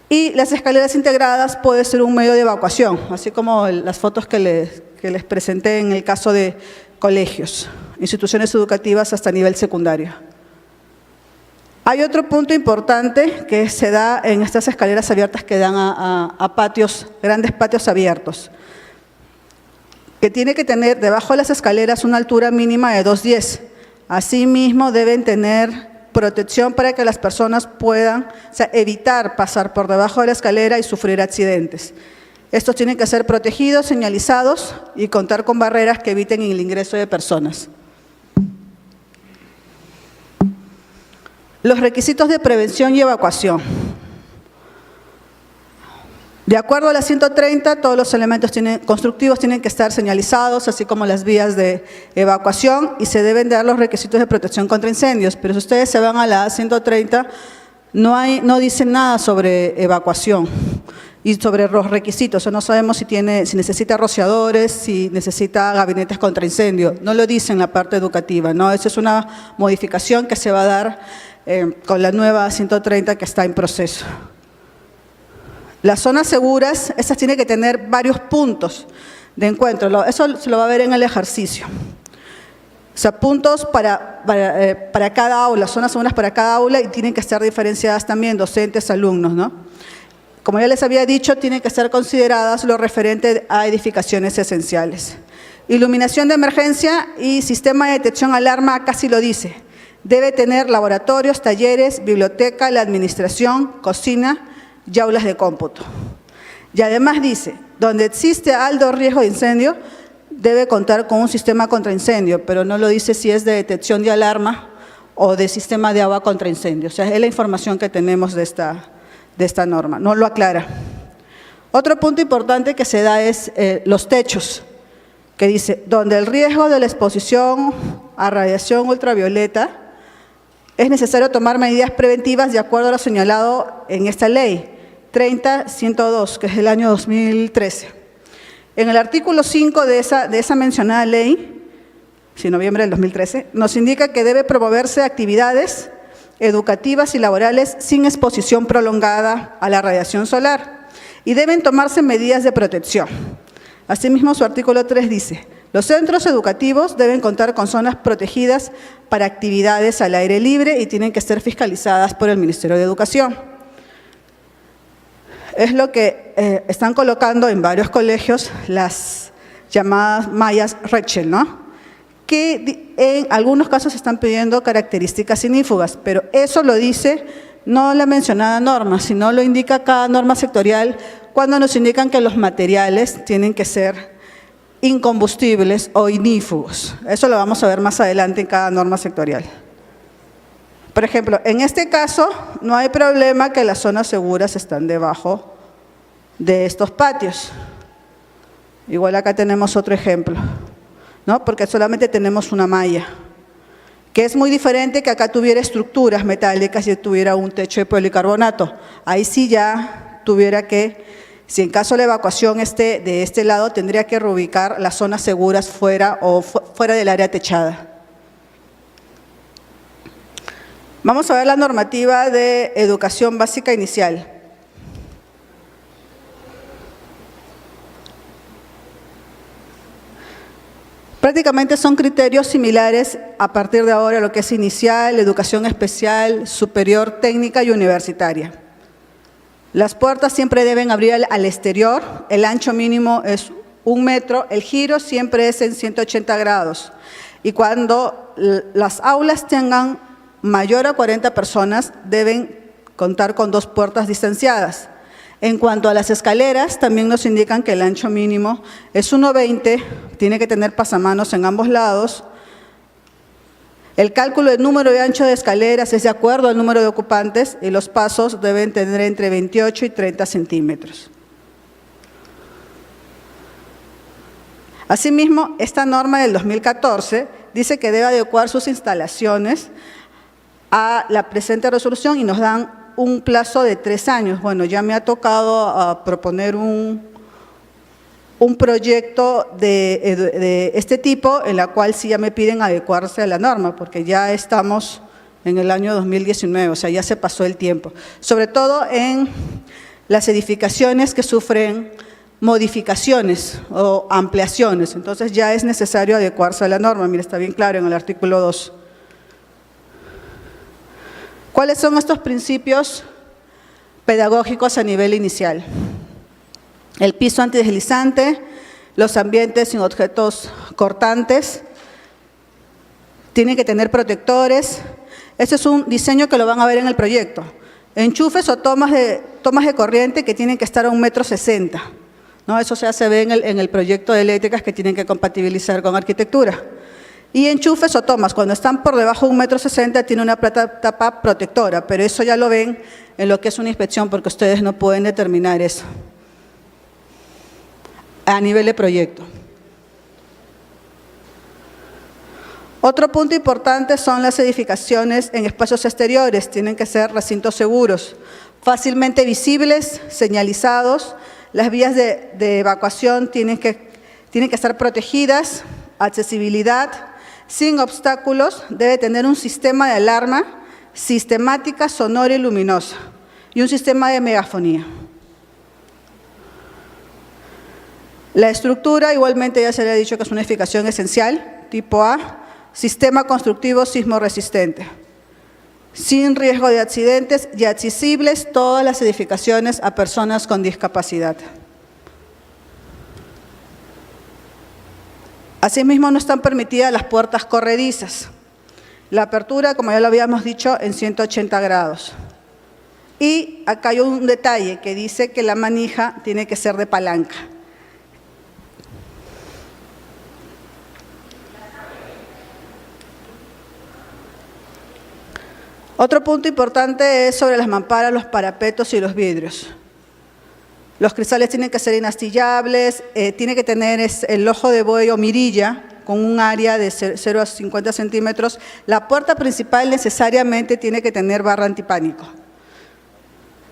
Y las escaleras integradas pueden ser un medio de evacuación, así como las fotos que les presenté en el caso de colegios, instituciones educativas hasta nivel secundario. Hay otro punto importante que se da en estas escaleras abiertas que dan a patios, grandes patios abiertos, que tiene que tener debajo de las escaleras una altura mínima de 2,10. Asimismo, deben tener protección para que las personas puedan evitar pasar por debajo de la escalera y sufrir accidentes. Estos tienen que ser protegidos, señalizados y contar con barreras que eviten el ingreso de personas. Los requisitos de prevención y evacuación. De acuerdo a la 130, todos los elementos constructivos tienen que estar señalizados, así como las vías de evacuación, y se deben dar los requisitos de protección contra incendios. Pero si ustedes se van a la 130, no dice nada sobre evacuación y sobre los requisitos. O sea, no sabemos si necesita rociadores, si necesita gabinetes contra incendio. No lo dice en la parte educativa, ¿no? Esa es una modificación que se va a dar con la nueva 130 que está en proceso. Las zonas seguras, esas tienen que tener varios puntos de encuentro. Eso se lo va a ver en el ejercicio. O sea, puntos para cada aula, zonas seguras para cada aula, y tienen que estar diferenciadas también docentes, alumnos, ¿no? Como ya les había dicho, tienen que ser consideradas lo referente a edificaciones esenciales. Iluminación de emergencia y sistema de detección alarma, acá sí lo dice. Debe tener laboratorios, talleres, biblioteca, la administración, cocina y aulas de cómputo. Y además dice, donde existe alto riesgo de incendio, debe contar con un sistema contra incendio, pero no lo dice si es de detección de alarma o de sistema de agua contra incendio. O sea, es la información que tenemos de esta norma, no lo aclara. Otro punto importante que se da es los techos, que dice, donde el riesgo de la exposición a radiación ultravioleta es necesario tomar medidas preventivas de acuerdo a lo señalado en esta ley 30.102, que es del año 2013. En el artículo 5 de esa mencionada ley, noviembre del 2013, nos indica que debe promoverse actividades educativas y laborales sin exposición prolongada a la radiación solar y deben tomarse medidas de protección. Asimismo, su artículo 3 dice, los centros educativos deben contar con zonas protegidas para actividades al aire libre y tienen que ser fiscalizadas por el Ministerio de Educación. Es lo que están colocando en varios colegios las llamadas mallas Rachel, ¿no? Que en algunos casos están pidiendo características ignífugas, pero eso lo dice no la mencionada norma, sino lo indica cada norma sectorial cuando nos indican que los materiales tienen que ser incombustibles o ignífugos. Eso lo vamos a ver más adelante en cada norma sectorial. Por ejemplo, en este caso no hay problema que las zonas seguras están debajo de estos patios. Igual acá tenemos otro ejemplo, ¿no? Porque solamente tenemos una malla, que es muy diferente que acá tuviera estructuras metálicas y tuviera un techo de policarbonato. Ahí sí ya tuviera que, si en caso la evacuación esté de este lado, tendría que reubicar las zonas seguras fuera del área techada. Vamos a ver la normativa de educación básica inicial. Prácticamente son criterios similares a partir de ahora a lo que es inicial, educación especial, superior, técnica y universitaria. Las puertas siempre deben abrir al exterior, el ancho mínimo es 1 metro, el giro siempre es en 180 grados. Y cuando las aulas tengan mayor a 40 personas, deben contar con 2 puertas distanciadas. En cuanto a las escaleras, también nos indican que el ancho mínimo es 1,20, tiene que tener pasamanos en ambos lados. El cálculo del número de ancho de escaleras es de acuerdo al número de ocupantes y los pasos deben tener entre 28 y 30 centímetros. Asimismo, esta norma del 2014 dice que debe adecuar sus instalaciones a la presente resolución y nos dan un plazo de 3 años. Bueno, ya me ha tocado proponer un proyecto de este tipo, en la cual sí ya me piden adecuarse a la norma, porque ya estamos en el año 2019, o sea, ya se pasó el tiempo. Sobre todo en las edificaciones que sufren modificaciones o ampliaciones, entonces ya es necesario adecuarse a la norma. Mira, está bien claro en el artículo 2. ¿Cuáles son estos principios pedagógicos a nivel inicial? El piso antideslizante, los ambientes sin objetos cortantes, tienen que tener protectores. Este es un diseño que lo van a ver en el proyecto. Enchufes o tomas de corriente que tienen que estar a 1,60 m, ¿no? Eso se ve en el proyecto de eléctricas que tienen que compatibilizar con arquitectura. Y enchufes o tomas, cuando están por debajo de 1,60 m, tiene una tapa protectora, pero eso ya lo ven en lo que es una inspección, porque ustedes no pueden determinar eso a nivel de proyecto. Otro punto importante son las edificaciones en espacios exteriores. Tienen que ser recintos seguros, fácilmente visibles, señalizados. Las vías de evacuación tienen que estar protegidas, accesibilidad, sin obstáculos. Debe tener un sistema de alarma sistemática, sonora y luminosa, y un sistema de megafonía. La estructura, igualmente ya se le ha dicho que es una edificación esencial, tipo A, sistema constructivo sismo resistente, sin riesgo de accidentes y accesibles todas las edificaciones a personas con discapacidad. Asimismo, no están permitidas las puertas corredizas. La apertura, como ya lo habíamos dicho, en 180 grados. Y acá hay un detalle que dice que la manija tiene que ser de palanca. Otro punto importante es sobre las mamparas, los parapetos y los vidrios. Los cristales tienen que ser inastillables, tiene que tener el ojo de buey o mirilla con un área de 0 a 50 centímetros. La puerta principal necesariamente tiene que tener barra antipánico.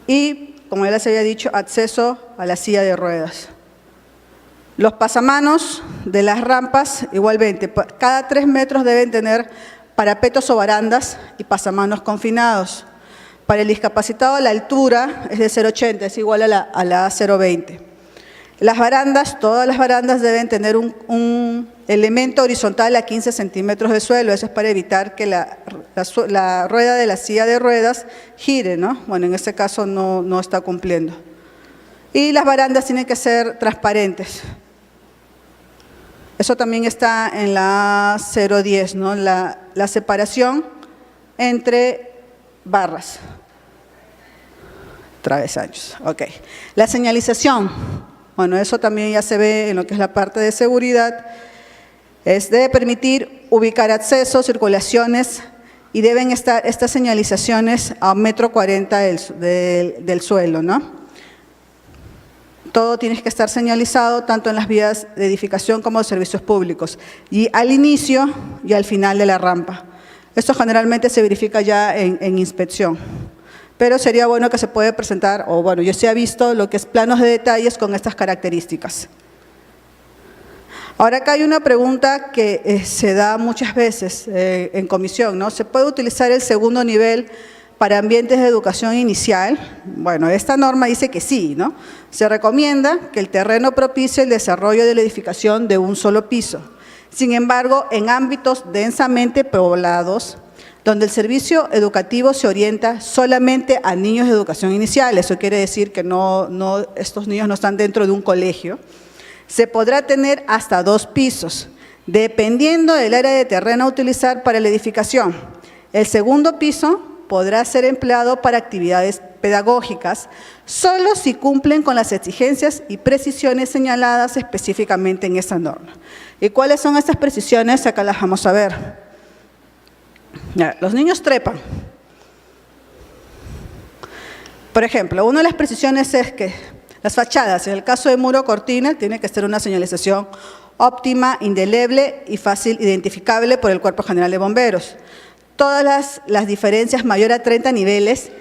Y, como ya les había dicho, acceso a la silla de ruedas. Los pasamanos de las rampas, igualmente, cada 3 metros deben tener parapetos o barandas y pasamanos confinados. Para el discapacitado la altura es de 0,80, es igual a la A020. Las barandas, todas las barandas deben tener un elemento horizontal a 15 centímetros de suelo. Eso es para evitar que la rueda de la silla de ruedas gire, ¿no? Bueno, en este caso no está cumpliendo. Y las barandas tienen que ser transparentes. Eso también está en la A010, ¿no? La separación entre barras, travesaños. Ok. La señalización, bueno, eso también ya se ve en lo que es la parte de seguridad. Debe permitir ubicar accesos, circulaciones y deben estar estas señalizaciones a 1,40 m del suelo, ¿no? Todo tiene que estar señalizado tanto en las vías de edificación como de servicios públicos y al inicio y al final de la rampa. Esto generalmente se verifica ya en inspección, pero sería bueno que se puede presentar, o bueno, yo sí he visto lo que es planos de detalles con estas características. Ahora acá hay una pregunta que se da muchas veces en comisión, ¿no? ¿Se puede utilizar el segundo nivel para ambientes de educación inicial? Bueno, esta norma dice que sí, ¿no? Se recomienda que el terreno propicie el desarrollo de la edificación de un solo piso. Sin embargo, en ámbitos densamente poblados, donde el servicio educativo se orienta solamente a niños de educación inicial, eso quiere decir que estos niños no están dentro de un colegio, se podrá tener hasta 2 pisos, dependiendo del área de terreno a utilizar para la edificación. El segundo piso podrá ser empleado para actividades pedagógicas, solo si cumplen con las exigencias y precisiones señaladas específicamente en esta norma. ¿Y cuáles son estas precisiones? Acá las vamos a ver. Los niños trepan. Por ejemplo, una de las precisiones es que las fachadas, en el caso de muro o cortina, tiene que ser una señalización óptima, indeleble y fácil identificable por el Cuerpo General de Bomberos. Todas las diferencias mayor a 30 niveles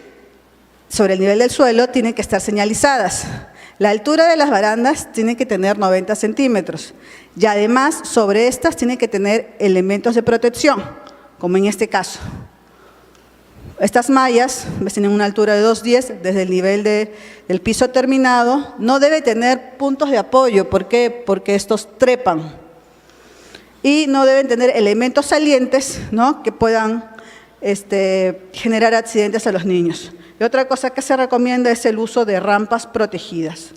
sobre el nivel del suelo tienen que estar señalizadas. La altura de las barandas tiene que tener 90 centímetros y además sobre estas tiene que tener elementos de protección, como en este caso. Estas mallas tienen una altura de 2,10 desde el nivel del piso terminado. No debe tener puntos de apoyo. ¿Por qué? Porque estos trepan. Y no deben tener elementos salientes, ¿no?, que puedan generar accidentes a los niños. Y otra cosa que se recomienda es el uso de rampas protegidas.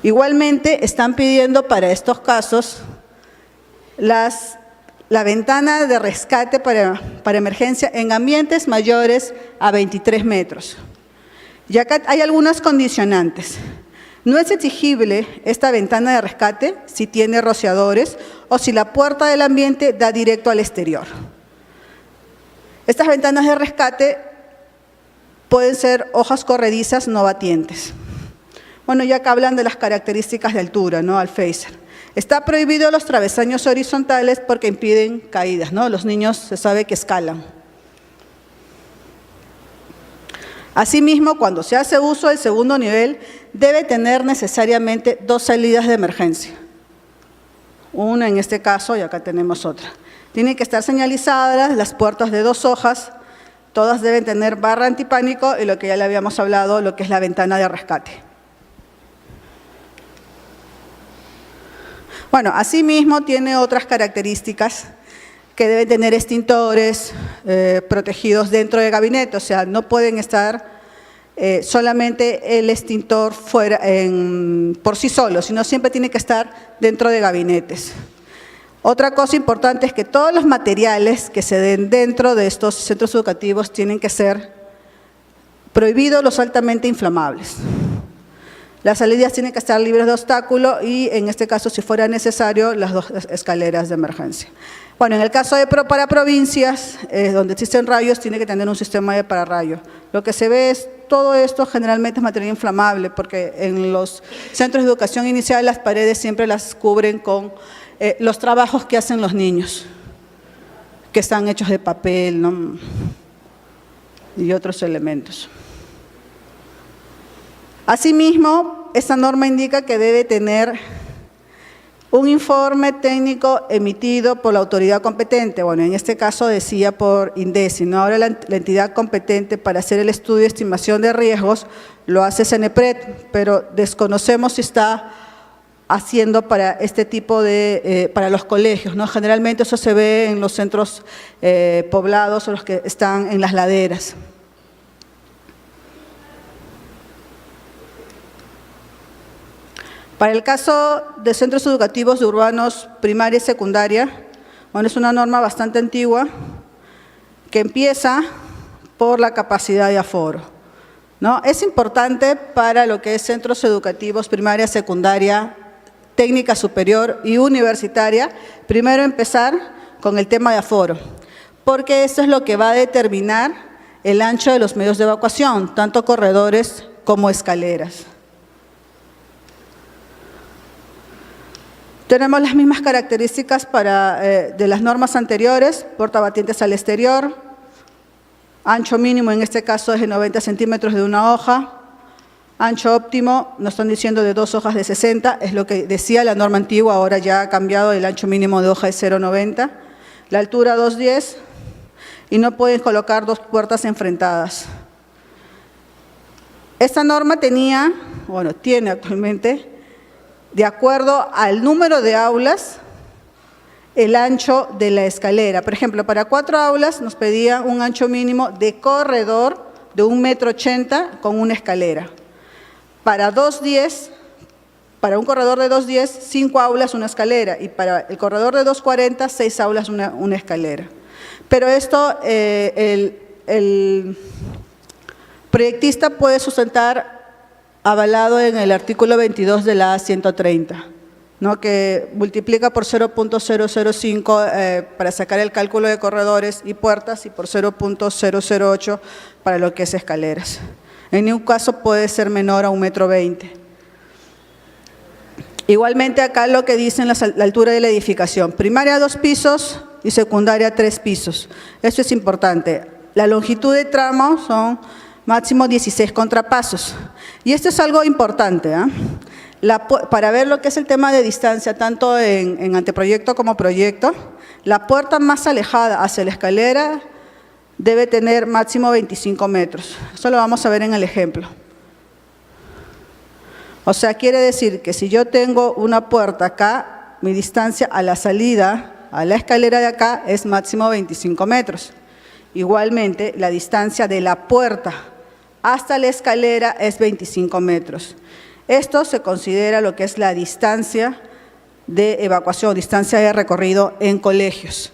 Igualmente, están pidiendo para estos casos la ventana de rescate para emergencia en ambientes mayores a 23 metros. Y acá hay algunas condicionantes. No es exigible esta ventana de rescate si tiene rociadores o si la puerta del ambiente da directo al exterior. Estas ventanas de rescate pueden ser hojas corredizas no batientes. Bueno, ya que hablan de las características de altura, ¿no? Al phaser. Está prohibido los travesaños horizontales porque impiden caídas, ¿no? Los niños se sabe que escalan. Asimismo, cuando se hace uso del segundo nivel, debe tener necesariamente 2 salidas de emergencia. Una en este caso y acá tenemos otra. Tienen que estar señalizadas las puertas de 2 hojas, todas deben tener barra antipánico y lo que ya le habíamos hablado, lo que es la ventana de rescate. Bueno, asimismo tiene otras características que deben tener extintores protegidos dentro del gabinete, o sea, no pueden estar solamente el extintor fuera por sí solo, sino siempre tiene que estar dentro de gabinetes. Otra cosa importante es que todos los materiales que se den dentro de estos centros educativos tienen que ser prohibidos los altamente inflamables. Las salidas tienen que estar libres de obstáculo y, en este caso, si fuera necesario, las 2 escaleras de emergencia. Bueno, en el caso de para provincias, donde existen rayos, tiene que tener un sistema de pararrayos. Lo que se ve es, todo esto generalmente es material inflamable, porque en los centros de educación inicial las paredes siempre las cubren con los trabajos que hacen los niños, que están hechos de papel, ¿no? Y otros elementos. Asimismo, esta norma indica que debe tener un informe técnico emitido por la autoridad competente. Bueno, en este caso decía por INDECI, ¿no? Ahora la entidad competente para hacer el estudio de estimación de riesgos lo hace CENEPRED, pero desconocemos si está haciendo para este tipo de, para los colegios, ¿no? Generalmente eso se ve en los centros poblados o los que están en las laderas. Para el caso de centros educativos de urbanos primaria y secundaria, bueno, es una norma bastante antigua que empieza por la capacidad de aforo, ¿no? Es importante para lo que es centros educativos primaria, secundaria, técnica superior y universitaria, primero empezar con el tema de aforo, porque eso es lo que va a determinar el ancho de los medios de evacuación, tanto corredores como escaleras. Tenemos las mismas características de las normas anteriores, portabatientes al exterior, ancho mínimo en este caso es de 90 centímetros de una hoja, ancho óptimo, nos están diciendo de 2 hojas de 60, es lo que decía la norma antigua, ahora ya ha cambiado, el ancho mínimo de hoja es 0,90, la altura 2,10 y no pueden colocar 2 puertas enfrentadas. Esta norma tenía, bueno, tiene actualmente, de acuerdo al número de aulas, el ancho de la escalera. Por ejemplo, para 4 aulas nos pedía un ancho mínimo de corredor de 1,80 m con una escalera. Para 2,10, para un corredor de 2,10, 5 aulas, una escalera. Y para el corredor de 2,40, 6 aulas, una escalera. Pero esto, el proyectista puede sustentar avalado en el artículo 22 de la A130, ¿no? Que multiplica por 0.005 para sacar el cálculo de corredores y puertas y por 0.008 para lo que es escaleras. En ningún caso puede ser menor a 1,20 m. Igualmente acá lo que dicen la altura de la edificación, primaria 2 pisos y secundaria 3 pisos. Eso es importante. La longitud de tramo son máximo 16 contrapasos. Y esto es algo importante, ¿eh? Para ver lo que es el tema de distancia, tanto en anteproyecto como proyecto, la puerta más alejada hacia la escalera debe tener máximo 25 metros. Eso lo vamos a ver en el ejemplo. O sea, quiere decir que si yo tengo una puerta acá, mi distancia a la salida, a la escalera de acá, es máximo 25 metros. Igualmente, la distancia de la puerta hasta la escalera es 25 metros. Esto se considera lo que es la distancia de evacuación, distancia de recorrido en colegios.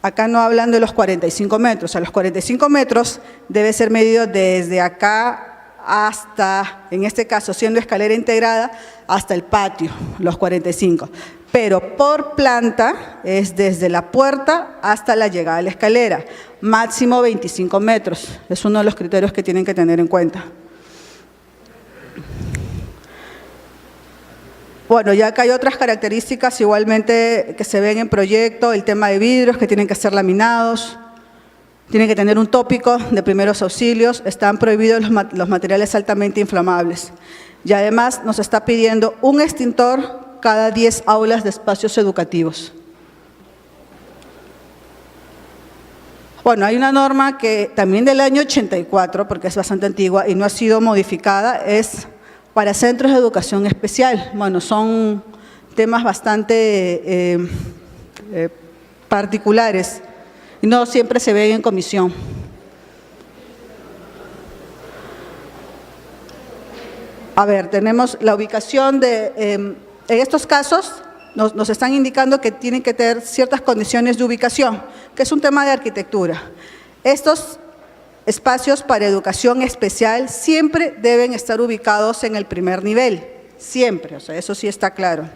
Acá no hablan de los 45 metros, a los 45 metros debe ser medido desde acá hasta, en este caso siendo escalera integrada, hasta el patio, los 45. Pero por planta es desde la puerta hasta la llegada a la escalera, máximo 25 metros. Es uno de los criterios que tienen que tener en cuenta. Bueno, ya acá hay otras características igualmente que se ven en proyecto, el tema de vidrios que tienen que ser laminados, tienen que tener un tópico de primeros auxilios, están prohibidos los materiales altamente inflamables. Y además nos está pidiendo un extintor cada 10 aulas de espacios educativos. Bueno, hay una norma que también del año 84, porque es bastante antigua y no ha sido modificada, es para centros de educación especial. Bueno, son temas bastante particulares y no siempre se ven en comisión. A ver, tenemos la ubicación de, en estos casos nos están indicando que tienen que tener ciertas condiciones de ubicación, que es un tema de arquitectura. Estos espacios para educación especial siempre deben estar ubicados en el primer nivel, siempre, o sea, eso sí está claro.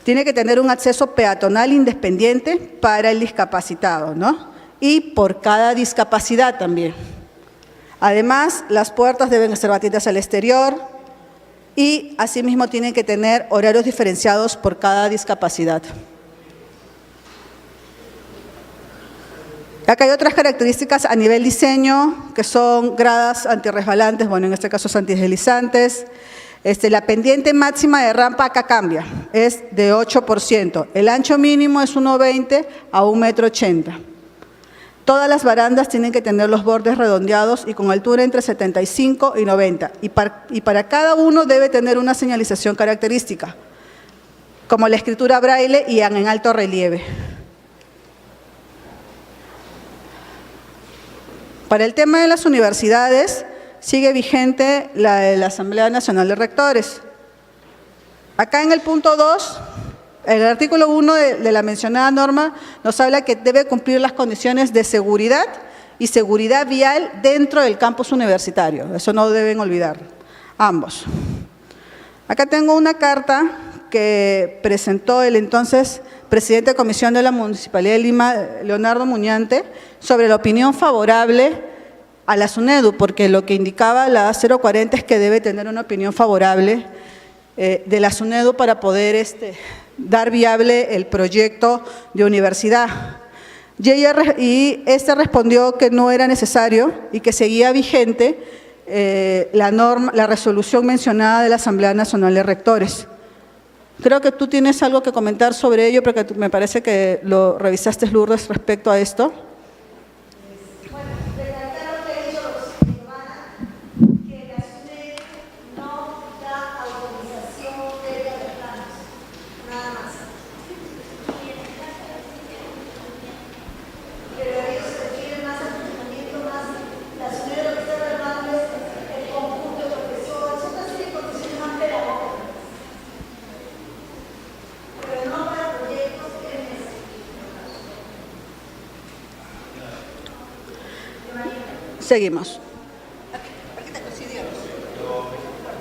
Tiene que tener un acceso peatonal independiente para el discapacitado, ¿no? Y por cada discapacidad también. Además, las puertas deben estar batidas al exterior y asimismo tienen que tener horarios diferenciados por cada discapacidad. Acá hay otras características a nivel diseño, que son gradas antirresbalantes, bueno, en este caso son antideslizantes. La pendiente máxima de rampa acá cambia, es de 8%. El ancho mínimo es 1,20 a 1,80 m. Todas las barandas tienen que tener los bordes redondeados y con altura entre 75 y 90. Y para cada uno debe tener una señalización característica, como la escritura braille y en alto relieve. Para el tema de las universidades, sigue vigente la Asamblea Nacional de Rectores. Acá en el punto 2, el artículo 1 de la mencionada norma nos habla que debe cumplir las condiciones de seguridad y seguridad vial dentro del campus universitario. Eso no deben olvidar, ambos. Acá tengo una carta que presentó el entonces presidente de Comisión de la Municipalidad de Lima, Leonardo Muñante, sobre la opinión favorable a la SUNEDU, porque lo que indicaba la 040 es que debe tener una opinión favorable de la SUNEDU para poder dar viable el proyecto de universidad. Y este respondió que no era necesario y que seguía vigente la resolución mencionada de la Asamblea Nacional de Rectores. Creo que tú tienes algo que comentar sobre ello, porque me parece que lo revisaste, Lourdes, respecto a esto. Bueno, recalcar lo que he dicho que la SUNED no da autorización previa de planos, nada más. Pero ellos se refieren más al funcionamiento, más la SUNED lo que está tratando es el conjunto de profesores, una serie de condiciones más pedagógicas. Pero no para proyectos que Seguimos.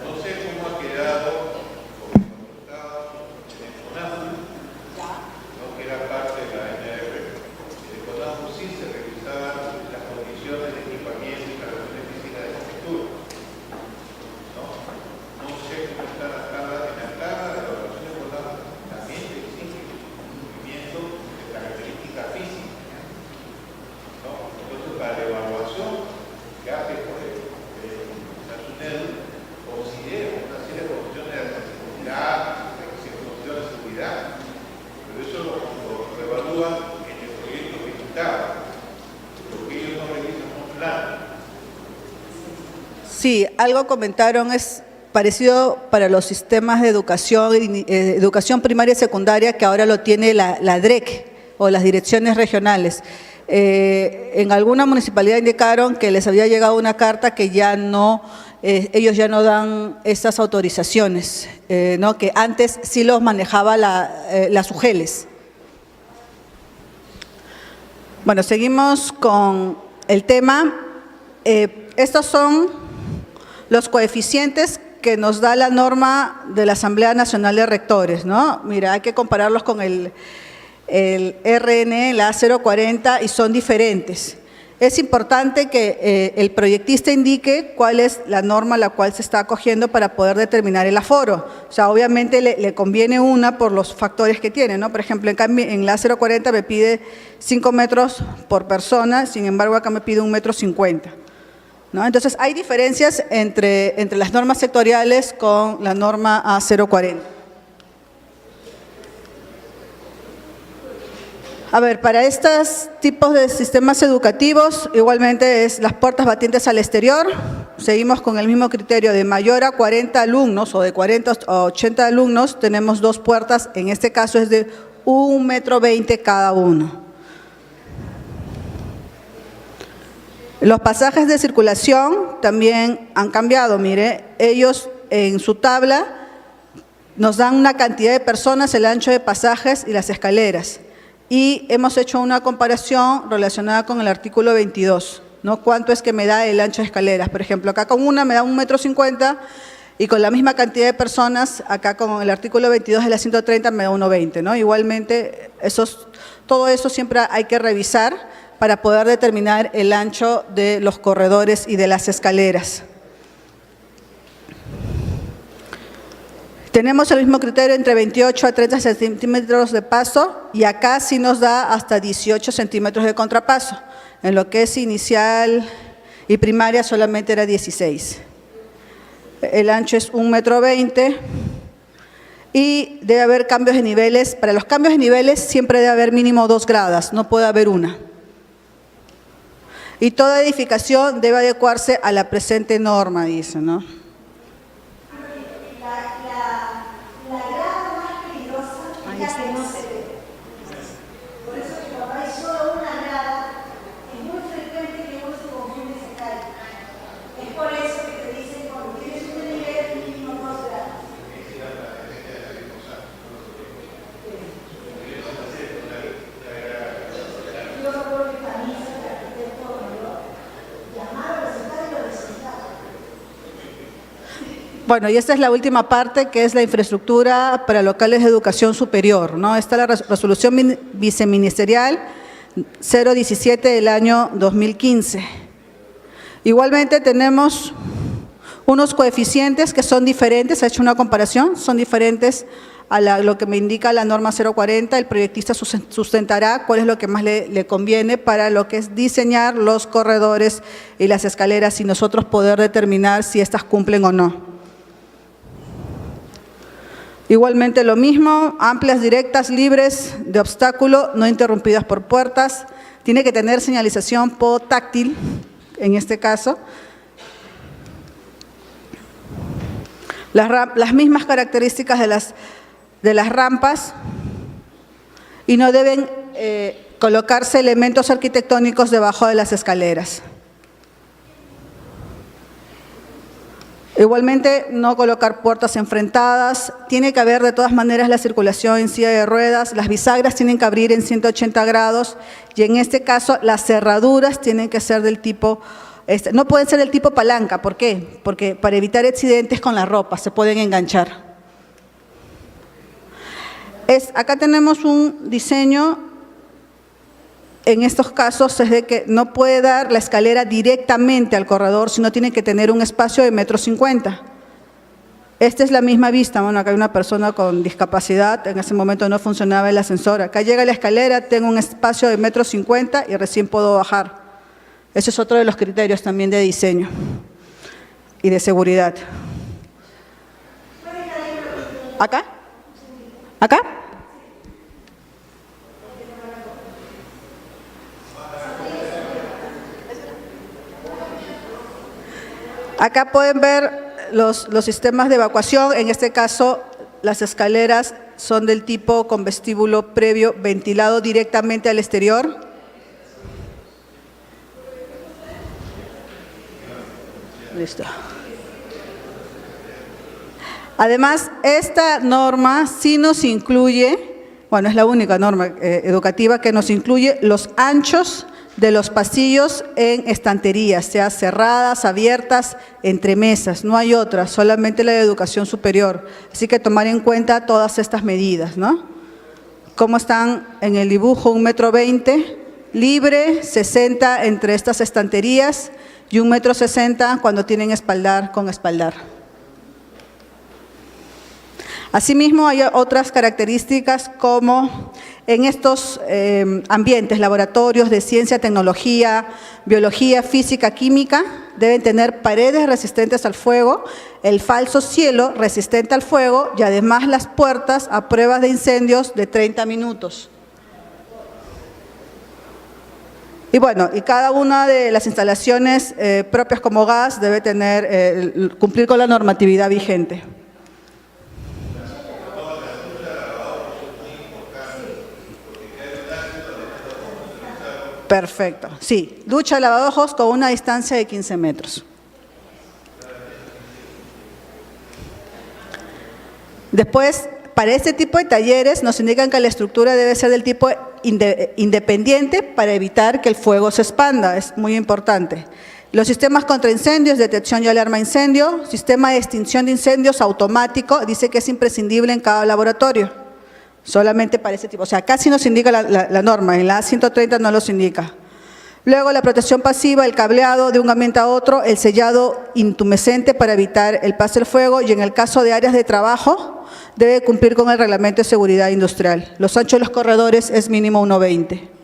No sé cómo ha quedado no que era parte de la NR. En CONAFU sí se revisaban las condiciones de equipamiento y para la oficina de arquitectura. No sé cómo está la tabla de evaluación de CONAFU, también se exige cumplimiento de características físicas. Entonces, para la evaluación que hace por la SUNEDU, considera una serie de condiciones de accesibilidad, de seguridad, pero eso lo evalúan en el proyecto ejecutado, porque ellos no revisan un plan. Sí, algo comentaron, es parecido para los sistemas de educación primaria y secundaria, que ahora lo tiene la DREC o las direcciones regionales. En alguna municipalidad indicaron que les había llegado una carta que ya no, ellos ya no dan estas autorizaciones, ¿no? Que antes sí los manejaba las UGELES. Bueno, seguimos con el tema. Estos son los coeficientes que nos da la norma de la Asamblea Nacional de Rectores, ¿no? Mira, hay que compararlos con el RN, la A040, y son diferentes. Es importante que el proyectista indique cuál es la norma a la cual se está acogiendo para poder determinar el aforo. O sea, obviamente le conviene una por los factores que tiene, ¿no? Por ejemplo, en la A040 me pide 5 metros por persona, sin embargo acá me pide 1,50 m, ¿no? Entonces, hay diferencias entre las normas sectoriales con la norma A040. A ver, para estos tipos de sistemas educativos, igualmente es las puertas batientes al exterior. Seguimos con el mismo criterio de mayor a 40 alumnos o de 40 a 80 alumnos, tenemos 2 puertas, en este caso es de 1,20 m cada uno. Los pasajes de circulación también han cambiado, mire, ellos en su tabla nos dan una cantidad de personas, el ancho de pasajes y las escaleras. Y hemos hecho una comparación relacionada con el artículo 22, ¿no? ¿Cuánto es que me da el ancho de escaleras? Por ejemplo, acá con una me da 1,50 m y con la misma cantidad de personas, acá con el artículo 22 de la 130 me da 1,20 m, ¿no? Igualmente, todo eso siempre hay que revisar para poder determinar el ancho de los corredores y de las escaleras. Tenemos el mismo criterio entre 28 a 30 centímetros de paso y acá sí nos da hasta 18 centímetros de contrapaso. En lo que es inicial y primaria solamente era 16. El ancho es 1,20 m y debe haber cambios de niveles. Para los cambios de niveles siempre debe haber mínimo 2 gradas, no puede haber una. Y toda edificación debe adecuarse a la presente norma, dice, ¿no? Bueno, y esta es la última parte, que es la infraestructura para locales de educación superior, ¿no? Está la resolución viceministerial 017 del año 2015. Igualmente tenemos unos coeficientes que son diferentes, se ha hecho una comparación, son diferentes a lo que me indica la norma 040, el proyectista sustentará cuál es lo que más le conviene para lo que es diseñar los corredores y las escaleras y nosotros poder determinar si estas cumplen o no. Igualmente lo mismo, amplias, directas, libres de obstáculo, no interrumpidas por puertas, tiene que tener señalización podotáctil, en este caso. Las mismas características de las rampas y no deben colocarse elementos arquitectónicos debajo de las escaleras. Igualmente, no colocar puertas enfrentadas, tiene que haber de todas maneras la circulación en silla de ruedas, las bisagras tienen que abrir en 180 grados y en este caso las cerraduras tienen que ser del tipo, no pueden ser del tipo palanca, ¿por qué? Porque para evitar accidentes con la ropa se pueden enganchar. Acá tenemos un diseño, en estos casos es de que no puede dar la escalera directamente al corredor, sino tiene que tener un espacio de 1,50 m. Esta es la misma vista, bueno, acá hay una persona con discapacidad, en ese momento no funcionaba el ascensor. Acá llega la escalera, tengo un espacio de 1,50 m y recién puedo bajar. Ese es otro de los criterios también de diseño y de seguridad. ¿Acá? ¿Acá? Acá pueden ver los sistemas de evacuación, en este caso las escaleras son del tipo con vestíbulo previo ventilado directamente al exterior. Listo. Además, esta norma sí nos incluye, bueno, es la única norma educativa que nos incluye los anchos de los pasillos en estanterías, sea cerradas, abiertas, entre mesas, no hay otras, solamente la de educación superior. Así que tomar en cuenta todas estas medidas, ¿no? Como están en el dibujo, 1,20 m, libre, 60 entre estas estanterías y 1,60 m cuando tienen espaldar con espaldar. Asimismo, hay otras características como en estos ambientes, laboratorios de ciencia, tecnología, biología, física, química, deben tener paredes resistentes al fuego, el falso cielo resistente al fuego y además las puertas a pruebas de incendios de 30 minutos. Y bueno, y cada una de las instalaciones propias como gas debe cumplir con la normatividad vigente. Perfecto, sí. Ducha, lavadojos con una distancia de 15 metros. Después, para este tipo de talleres nos indican que la estructura debe ser del tipo independiente para evitar que el fuego se expanda, es muy importante. Los sistemas contra incendios, detección y alarma incendio, sistema de extinción de incendios automático, dice que es imprescindible en cada laboratorio. Solamente para ese tipo, o sea, casi nos indica la norma, en la A130 no los indica. Luego la protección pasiva, el cableado de un ambiente a otro, el sellado intumescente para evitar el paso del fuego y en el caso de áreas de trabajo debe cumplir con el reglamento de seguridad industrial. Los anchos de los corredores es mínimo 1,20 m.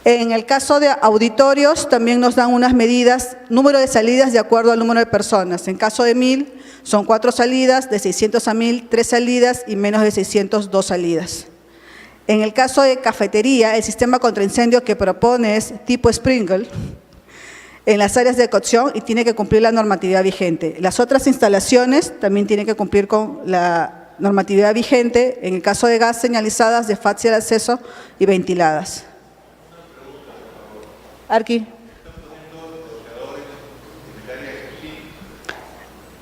En el caso de auditorios también nos dan unas medidas, número de salidas de acuerdo al número de personas. En caso de 1000 son 4 salidas, de 600 a 1000, 3 salidas y menos de 600, 2 salidas. En el caso de cafetería, el sistema contra incendio que propone es tipo sprinkle en las áreas de cocción y tiene que cumplir la normatividad vigente. Las otras instalaciones también tienen que cumplir con la normatividad vigente, en el caso de gas señalizadas de fácil acceso y ventiladas. Arqui.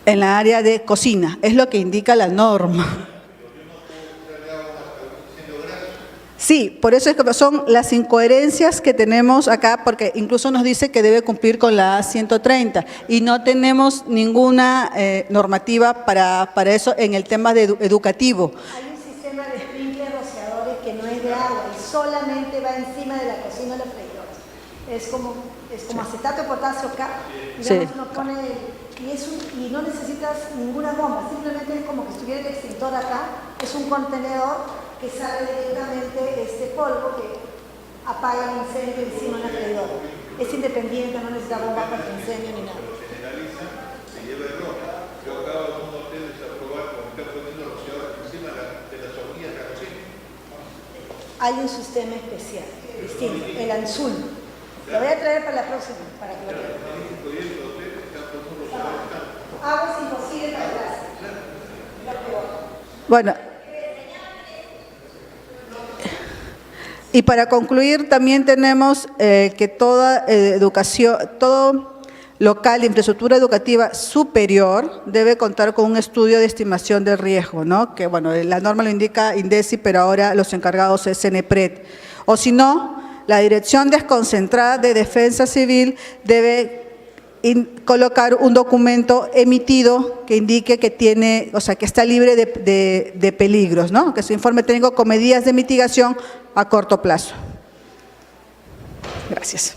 En la área de cocina, es lo que indica la norma. Sí, por eso es que son las incoherencias que tenemos acá, porque incluso nos dice que debe cumplir con la A130 y no tenemos ninguna normativa para eso en el tema educativo. Hay un sistema de sprinkler rociadores que no es de agua y solamente va encima de la cocina de los freidores. Es como acetato de potasio acá, digamos, uno pone y no necesitas ninguna bomba, simplemente es como que estuviera el extintor acá, es un contenedor que sale directamente este polvo que apaga el incendio encima del freidor. Es independiente, no necesita bomba para el incendio ni nada. Se generaliza, se lleva error. Yo acabo de un hotel de aprobar con está poniendo rociadores encima de las hornillas de la cocina. Hay un sistema especial, distinto, el ANSUL. Lo voy a traer para la próxima, para que lo vean. Agua es imposible para atrás. Bueno. Y para concluir, también tenemos que toda educación, todo local de infraestructura educativa superior debe contar con un estudio de estimación de riesgo, ¿no? Que bueno, la norma lo indica INDECI, pero ahora los encargados es CENEPRED. O si no, la Dirección Desconcentrada de Defensa Civil debe colocar un documento emitido que indique que tiene, o sea, que está libre de peligros, ¿no? Que su informe técnico con medidas de mitigación a corto plazo. Gracias.